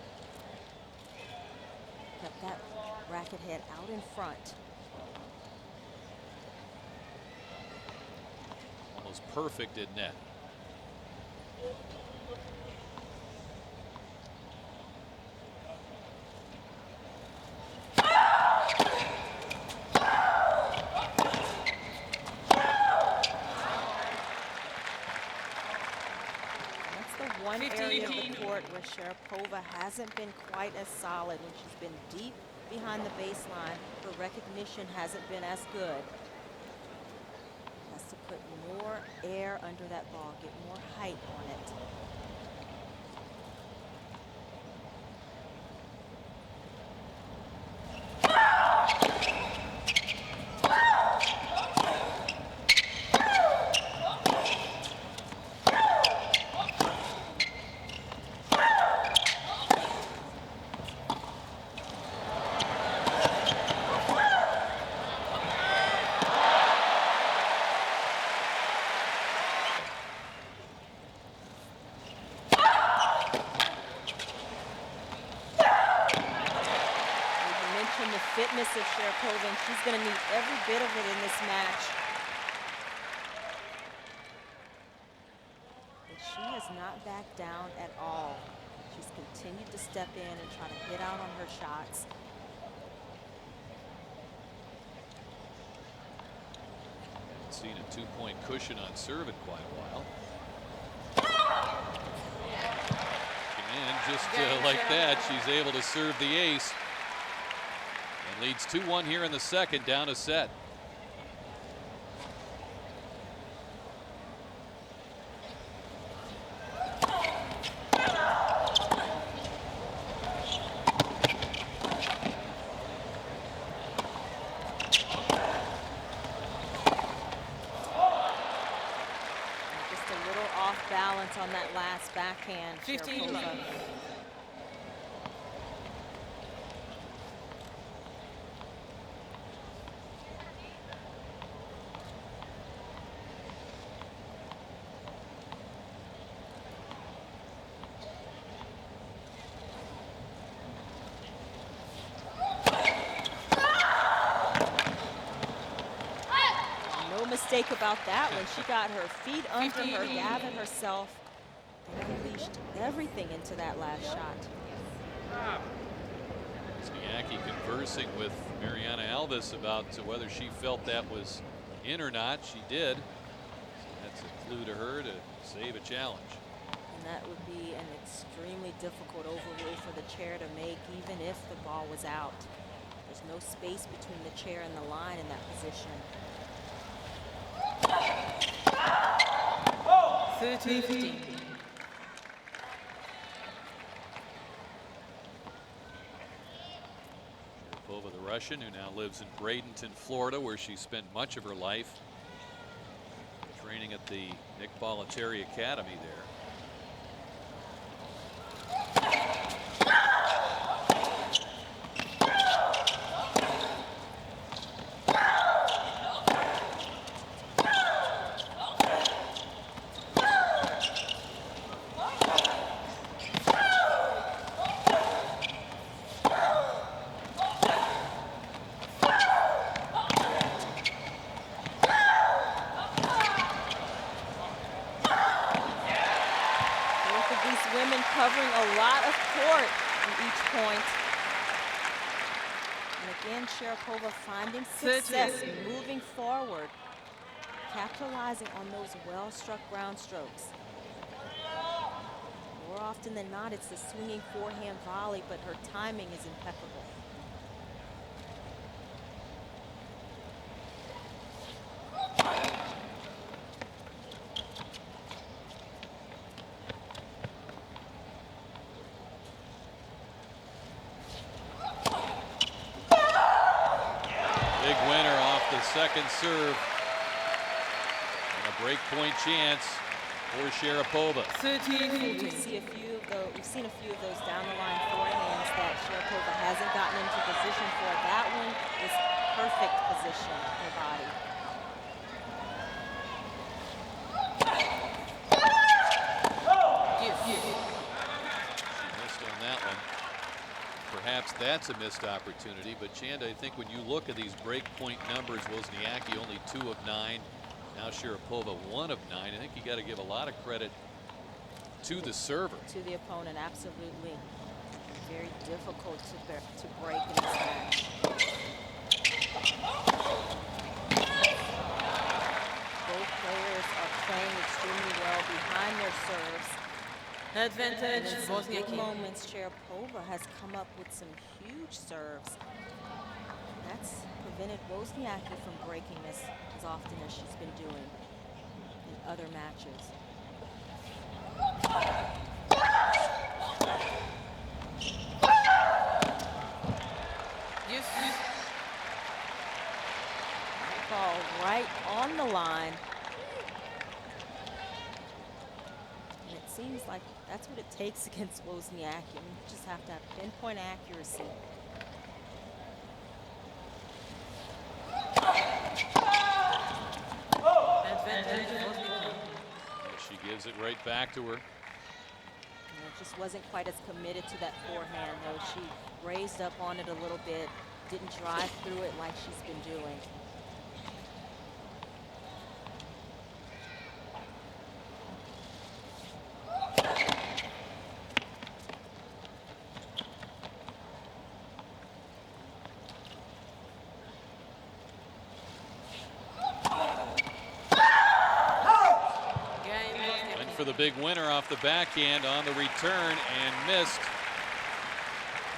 Kept that racket head out in front. Almost perfect at net. One area of the court where Sharapova hasn't been quite as solid. When she's been deep behind the baseline, her recognition hasn't been as good. Has to put more air under that ball, get more height on it. Fitness of Sharapova, and she's going to need every bit of it in this match. But she has not backed down at all. She's continued to step in and try to hit out on her shots. Haven't seen a 2-point cushion on serve in quite a while. And just like that, she's able to serve the ace. Leads 2-1 here in the second, down a set. Just a little off balance on that last backhand. 15 love. Mistake about that one. She got her feet under her, gathered herself, and unleashed everything into that last shot. Wozniacki conversing with Mariana Alves about whether she felt that was in or not. She did. So that's a clue to her to save a challenge. And that would be an extremely difficult overrule for the chair to make, even if the ball was out. There's no space between the chair and the line in that position. 13-15. Sharapova, the Russian, who now lives in Bradenton, Florida, where she spent much of her life training at the Nick Bollettieri Academy there. Covering a lot of court in each point. And again, Sharapova finding success, moving forward, capitalizing on those well-struck ground strokes. More often than not, it's the swinging forehand volley, but her timing is impeccable. Big winner off the second serve. And a break point chance for Sharapova. 13-14. We've seen a few of those down the line forehands that Sharapova hasn't gotten into position for. That one is perfect position, her body. She missed on that one. Perhaps that's a missed opportunity, but Chanda, I think when you look at these break point numbers, Wozniacki only 2 of 9. Now Sharapova 1 of 9. I think you got to give a lot of credit to the server. To the opponent, absolutely. Very difficult to break in this match. Both players are playing extremely well behind their serves. Advantage, In some big Wozniacki. moments, Sharapova has come up with some huge serves. That's prevented Wozniacki from breaking as often as she's been doing in other matches. Yes. Ball right on the line. And it seems like that's what it takes against Wozniacki. You just have to have pinpoint accuracy. Advantage, Wozniacki. She gives it right back to her. And it just wasn't quite as committed to that forehand, though. She raised up on it a little bit, didn't drive through it like she's been doing. Went for the big winner off the backhand on the return and missed.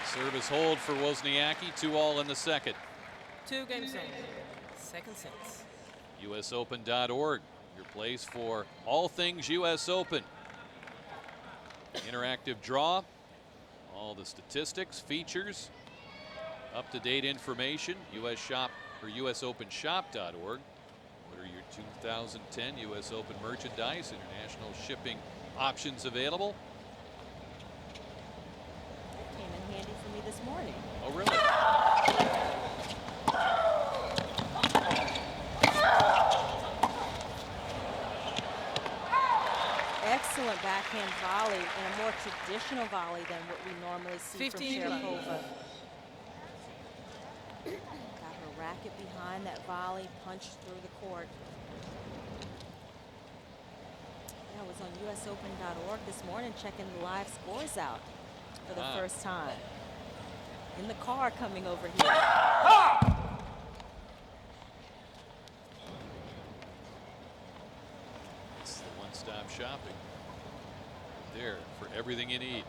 Service hold for Wozniacki. 2-all in the second. 2 games on. Second set. USOpen.org, your place for all things US Open. Interactive draw, all the statistics, features, up-to-date information. US Shop or USOpenShop.org. Order your 2010 US Open merchandise. International shipping options available. Came in handy for me this morning. Oh, really? Excellent backhand volley and a more traditional volley than what we normally see from 15 Sharapova. Got her racket behind that volley, punched through the court. Yeah, I was on USOpen.org this morning checking the live scores out for the first time. In the car coming over here. It's the one-stop shopping. There for everything you need.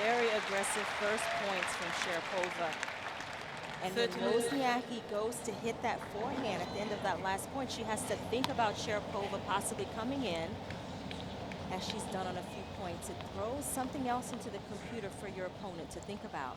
Very aggressive first points from Sharapova. And when 13. Wozniacki goes to hit that forehand at the end of that last point, she has to think about Sharapova possibly coming in, as she's done on a few points. It throws something else into the computer for your opponent to think about.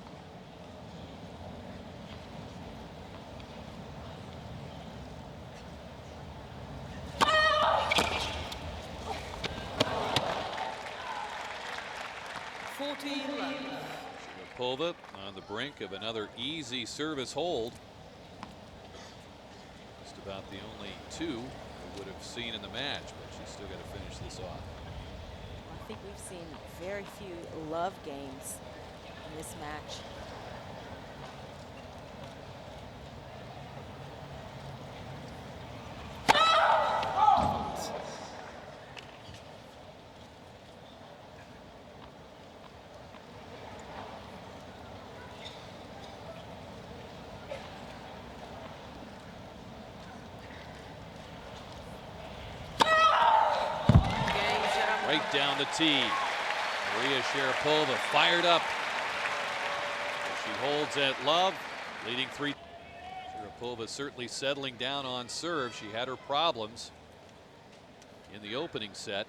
Sharapova on the brink of another easy service hold. Just about the only 2 we would have seen in the match, but she's still got to finish this off. I think we've seen very few love games in this match. Right down the tee. Maria Sharapova fired up. She holds at love, leading 3. Sharapova certainly settling down on serve. She had her problems in the opening set.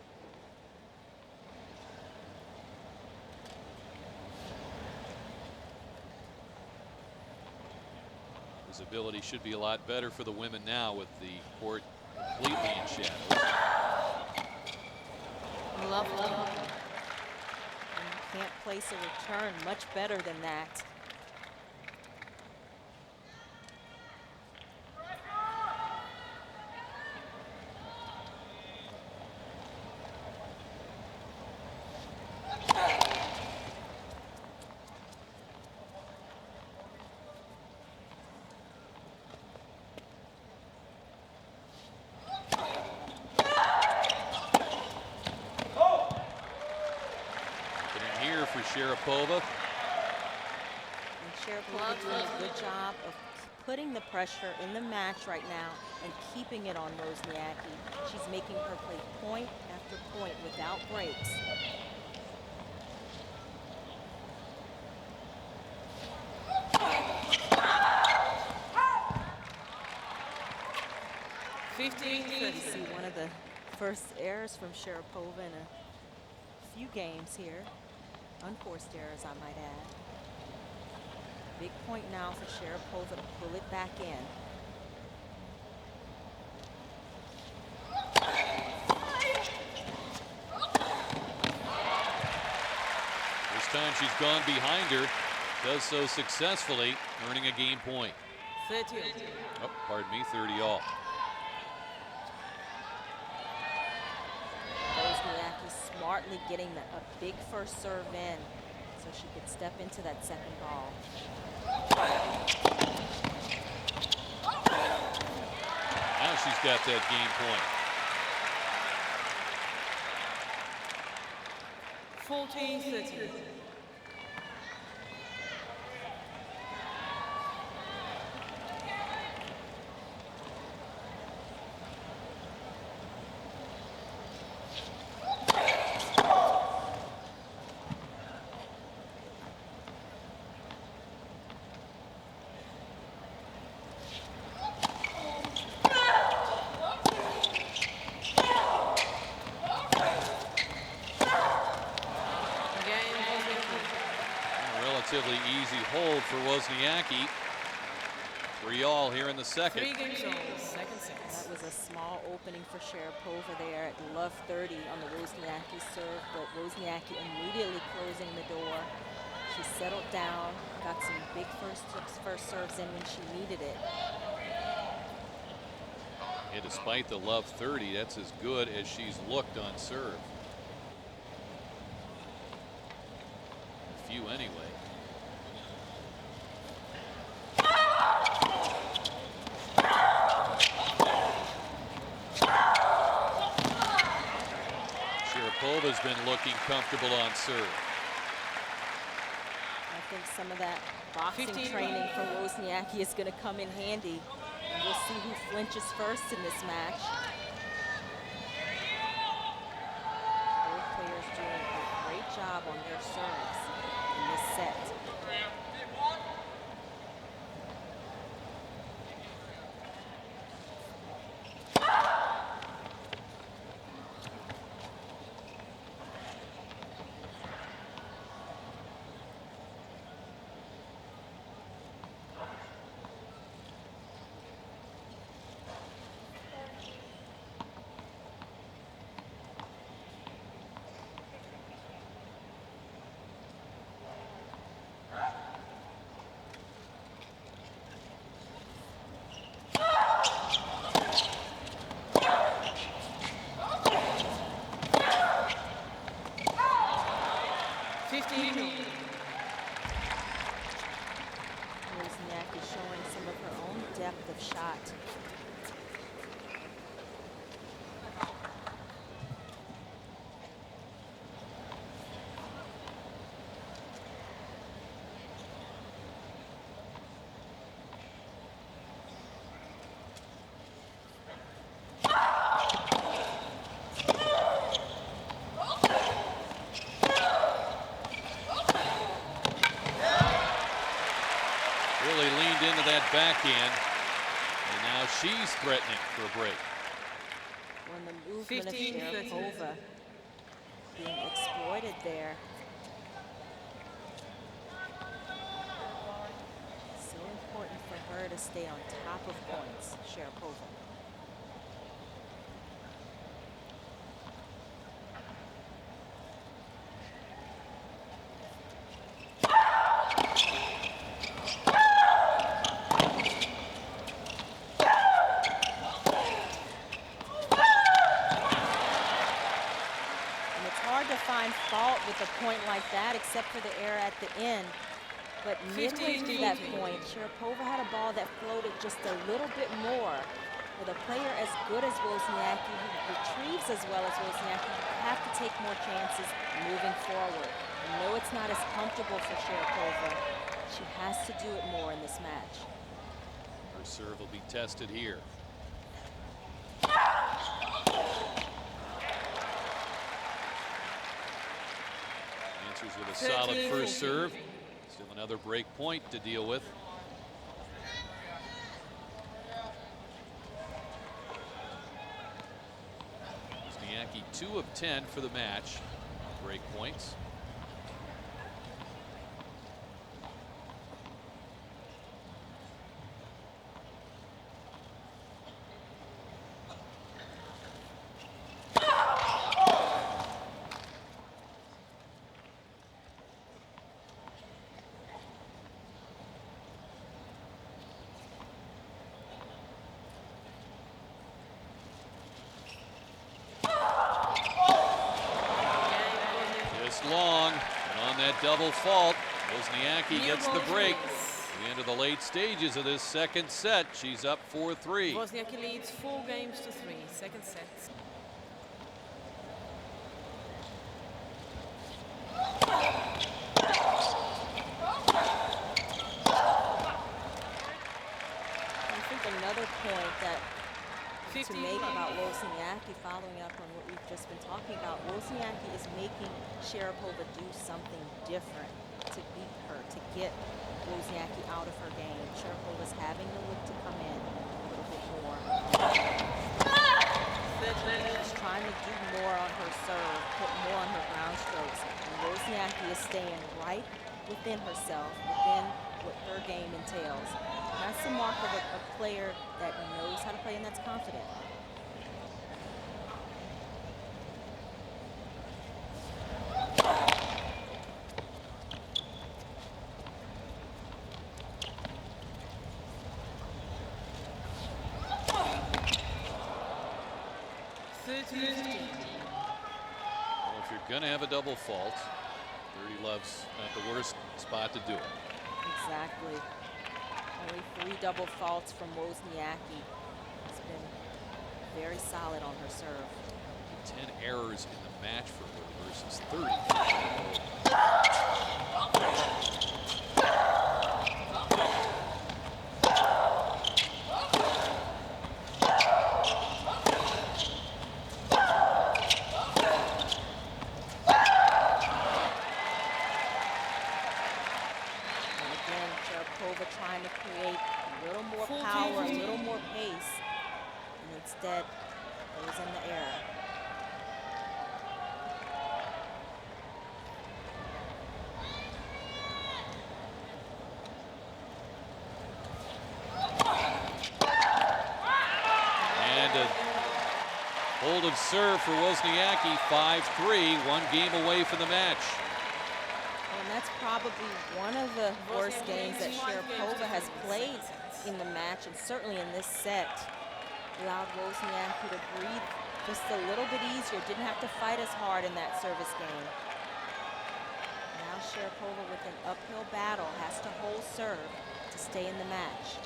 Visibility should be a lot better for the women now with the court completely in shadows. Lovely. And you can't place a return much better than that. For Sharapova. And Sharapova doing a good job of putting the pressure in the match right now and keeping it on Wozniacki. She's making her play point after point without breaks. You see one of the first errors from Sharapova in a few games here. Unforced errors, I might add. Big point now for Sharapova to pull it back in. This time she's gone behind her. Does so successfully, earning a game point. 30. Oh, pardon me, 30 all. Wozniacki smartly getting a big first serve in so she could step into that second ball. Now she's got that game point. 40-30. Relatively easy hold for Wozniacki. 3-all here in the second. 3 games on the second set. That was a small opening for Sharapova there at love 30 on the Wozniacki serve, but Wozniacki immediately closing the door. She settled down, got some big first serves in when she needed it. And despite the love 30, that's as good as she's looked on serve. A few anyway. Sharapova's been looking comfortable on serve. I think some of that boxing training for Wozniacki is going to come in handy. And we'll see who flinches first in this match. Both players doing a great job on their serves in this set. Wozniacki showing some of her own depth of shot. Really leaned into that backhand. Now she's threatening for a break. When the movement of 15, Sharapova being exploited there. So important for her to stay on top of points, Sharapova. Find fault with a point like that, except for the error at the end. But midway through that point, Sharapova had a ball that floated just a little bit more. With a player as good as Wozniacki, who retrieves as well as Wozniacki, you have to take more chances moving forward. I know it's not as comfortable for Sharapova. She has to do it more in this match. Her serve will be tested here. With a solid first serve. Still another break point to deal with. Wozniacki 2 of 10 for the match. Break points. Long, and on that double fault, Wozniacki gets the break. At the end of the late stages of this second set, she's up 4-3. Wozniacki leads 4 games to 3, second set. I think another point that to make about Wozniacki, following up on what we've just been talking about, Wozniacki is making Sharapova do something different to beat her, to get Wozniacki out of her game. Sharapova's having to look to come in a little bit more. She's trying to do more on her serve, put more on her ground strokes. And Wozniacki is staying right within herself, within what her game entails. That's the mark of a player that knows how to play and that's confident. Well, if you're going to have a double fault, 30 love's not the worst spot to do it. Exactly. Only 3 double faults from Wozniacki. It's been very solid on her serve. 10 errors in the match for her versus 30. Trying to create a little more power, a little more pace, and instead goes in the air. And a hold of serve for Wozniacki, 5-3, 1 game away from the match. And that's probably one of the worst games that Sharapova has played in the match, and certainly in this set. Allowed Wozniacki to breathe just a little bit easier, didn't have to fight as hard in that service game. Now Sharapova with an uphill battle has to hold serve to stay in the match.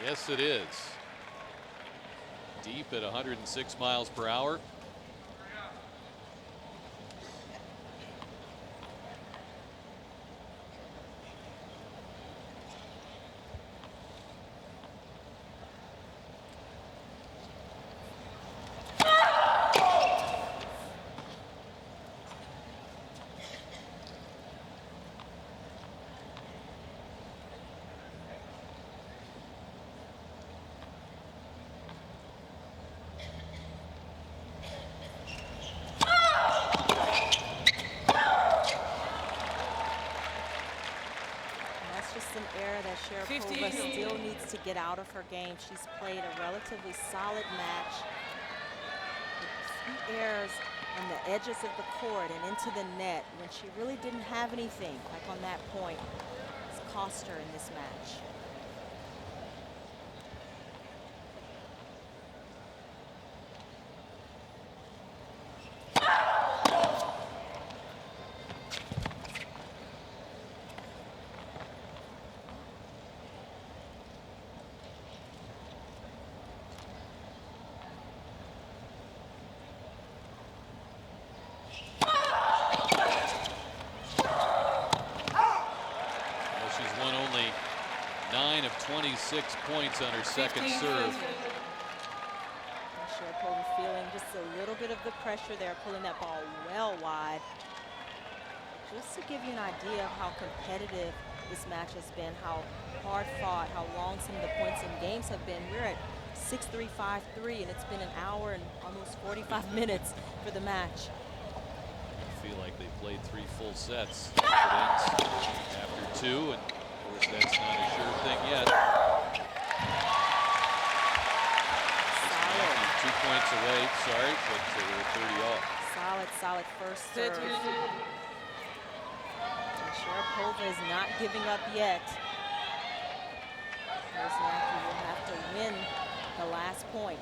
Yes, it is. Deep at 106 miles per hour. to get out of her game. She's played a relatively solid match. A few errors on the edges of the court and into the net when she really didn't have anything, like on that point. It's cost her in this match. She's won only 9 of 26 points on her second serve. Sharapova feeling just a little bit of the pressure there, pulling that ball well wide. Just to give you an idea of how competitive this match has been, how hard fought, how long some of the points in games have been. We're at 6-3, 5-3, and it's been an hour and almost 45 minutes for the match. I feel like they played 3 full sets. It ends after 2, and of course that's not a sure thing yet. Solid. 2 points away, sorry, but we're 30 all. Solid first serve. And Sharapova is not giving up yet. Wozniacki will have to win the last point.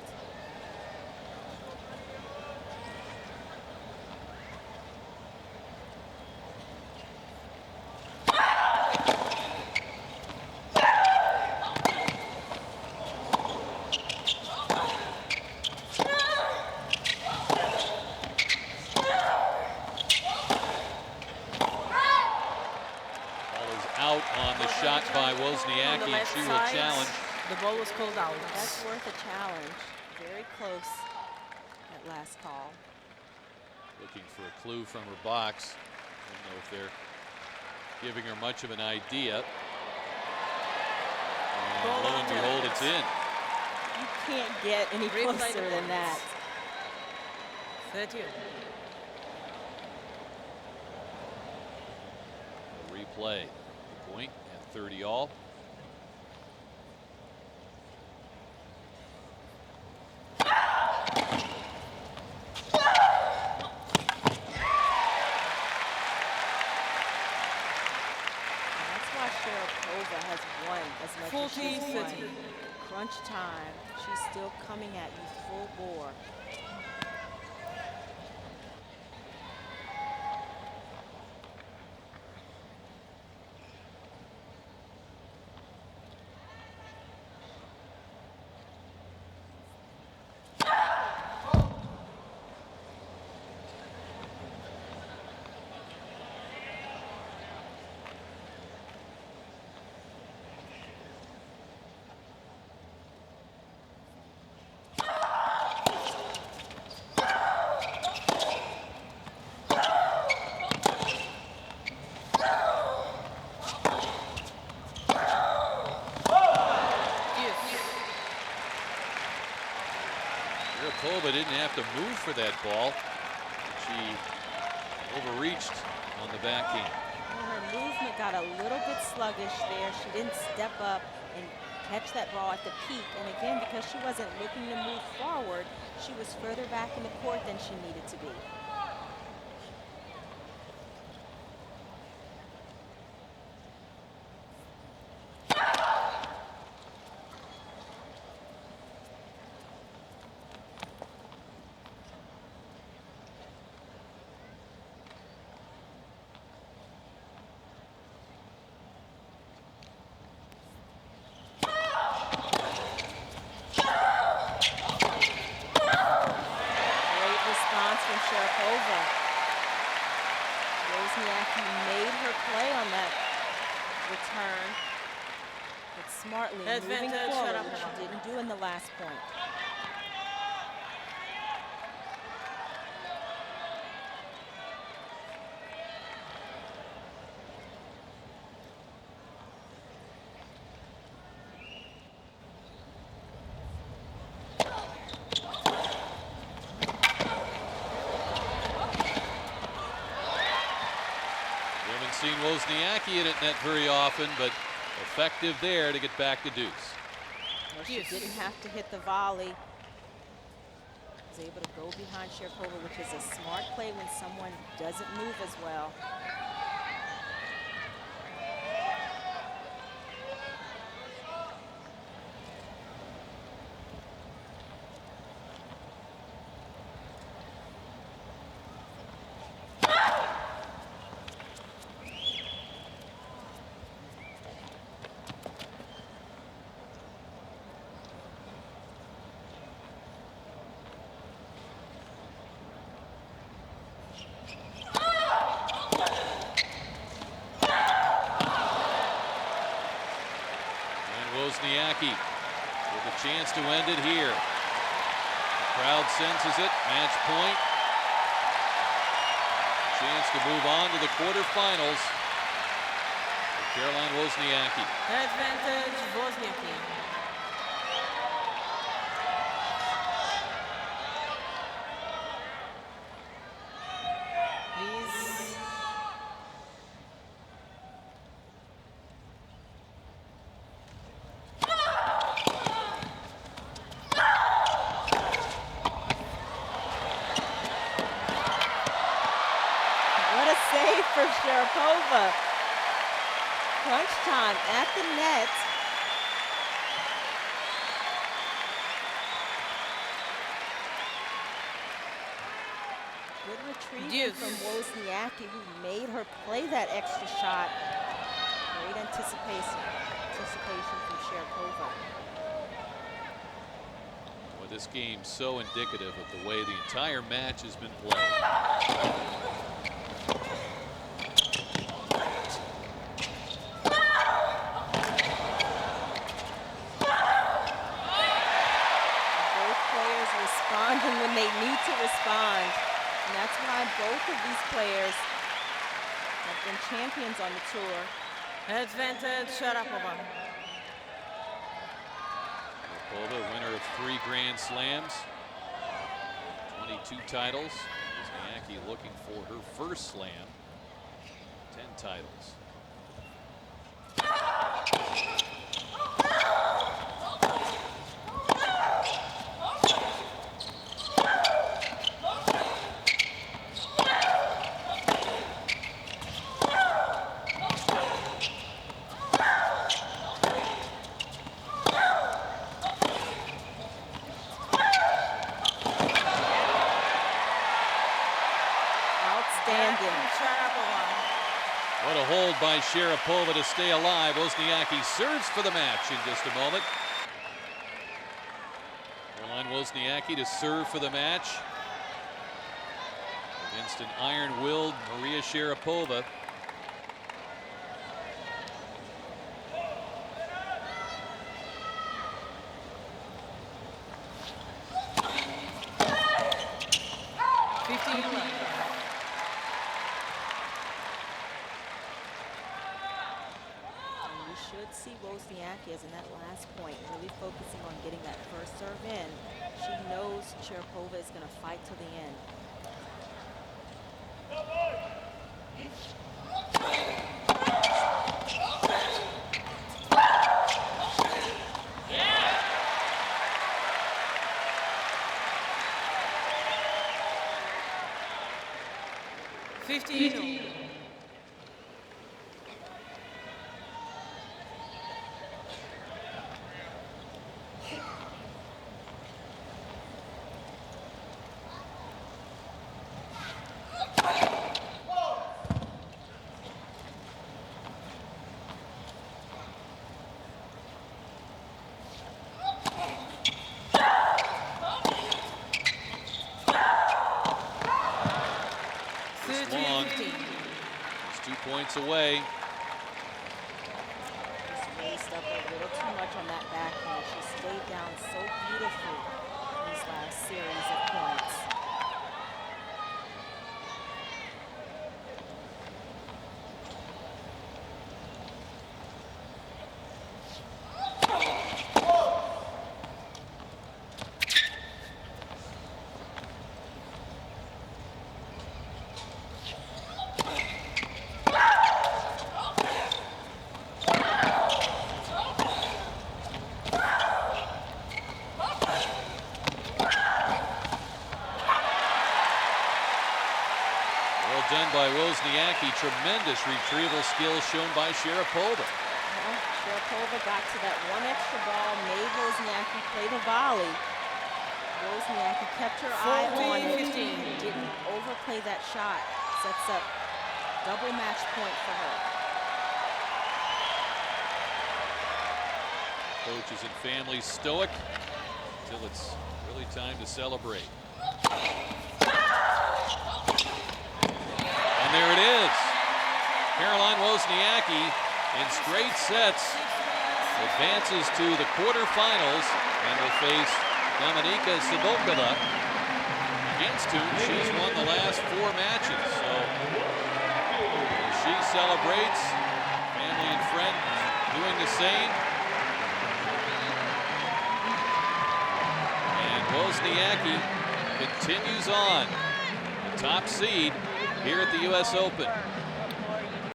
Out on the shot by Wozniacki, and she will challenge. The ball was called out. That's worth a challenge. Very close, that last call. Looking for a clue from her box. I don't know if they're giving her much of an idea. And lo and behold, it's in. You can't get any closer than that. 30. A replay. The point at 30 all. Sharapova has won as much as she's won. 14-30. Crunch time, she's still coming at you full bore. Sharapova didn't have to move for that ball. She overreached on the backhand. Well, her movement got a little bit sluggish there. She didn't step up and catch that ball at the peak. And again, because she wasn't looking to move forward, she was further back in the court than she needed to be. Sharapova. Wozniacki made her play on that return, but smartly moving forward, which she didn't do in the last point. Seen Wozniacki in it net very often, but effective there to get back to deuce. Well, she didn't have to hit the volley. Was able to go behind Sharapova, which is a smart play when someone doesn't move as well. Wozniacki with a chance to end it here. The crowd senses it. Match point. Chance to move on to the quarterfinals for Caroline Wozniacki. Advantage, Wozniacki. Please. Save for Sharapova. Crunch time at the net. Good retrieval from Wozniacki, who made her play that extra shot. Great anticipation from Sharapova. Well, this game's so indicative of the way the entire match has been played. When they need to respond. And that's why both of these players have been champions on the tour. Advantage, Sharapova. Sharapova, winner of 3 Grand Slams, 22 titles. Wozniacki looking for her first slam, 10 titles. What a hold by Sharapova to stay alive. Wozniacki serves for the match in just a moment. Caroline Wozniacki to serve for the match against an iron-willed Maria Sharapova. See Wozniacki as in that last point, really focusing on getting that first serve in. She knows Sharapova is going to fight to the end. Points away. Just raised up a little too much on that backhand. She stayed down so beautifully in these last series of points. Well done by Wozniacki. Tremendous retrieval skills shown by Sharapova. Well, Sharapova got to that one extra ball, made Wozniacki play the volley. Wozniacki kept her eye on it, 14-15. didn't overplay that shot. Sets up double match point for her. Coaches and families stoic until it's really time to celebrate. And there it is. Caroline Wozniacki in straight sets advances to the quarterfinals and will face Dominika Sabokova, against whom she's won the last 4 matches. So as she celebrates, family and friends doing the same. And Wozniacki continues on, the top seed here at the U.S. Open.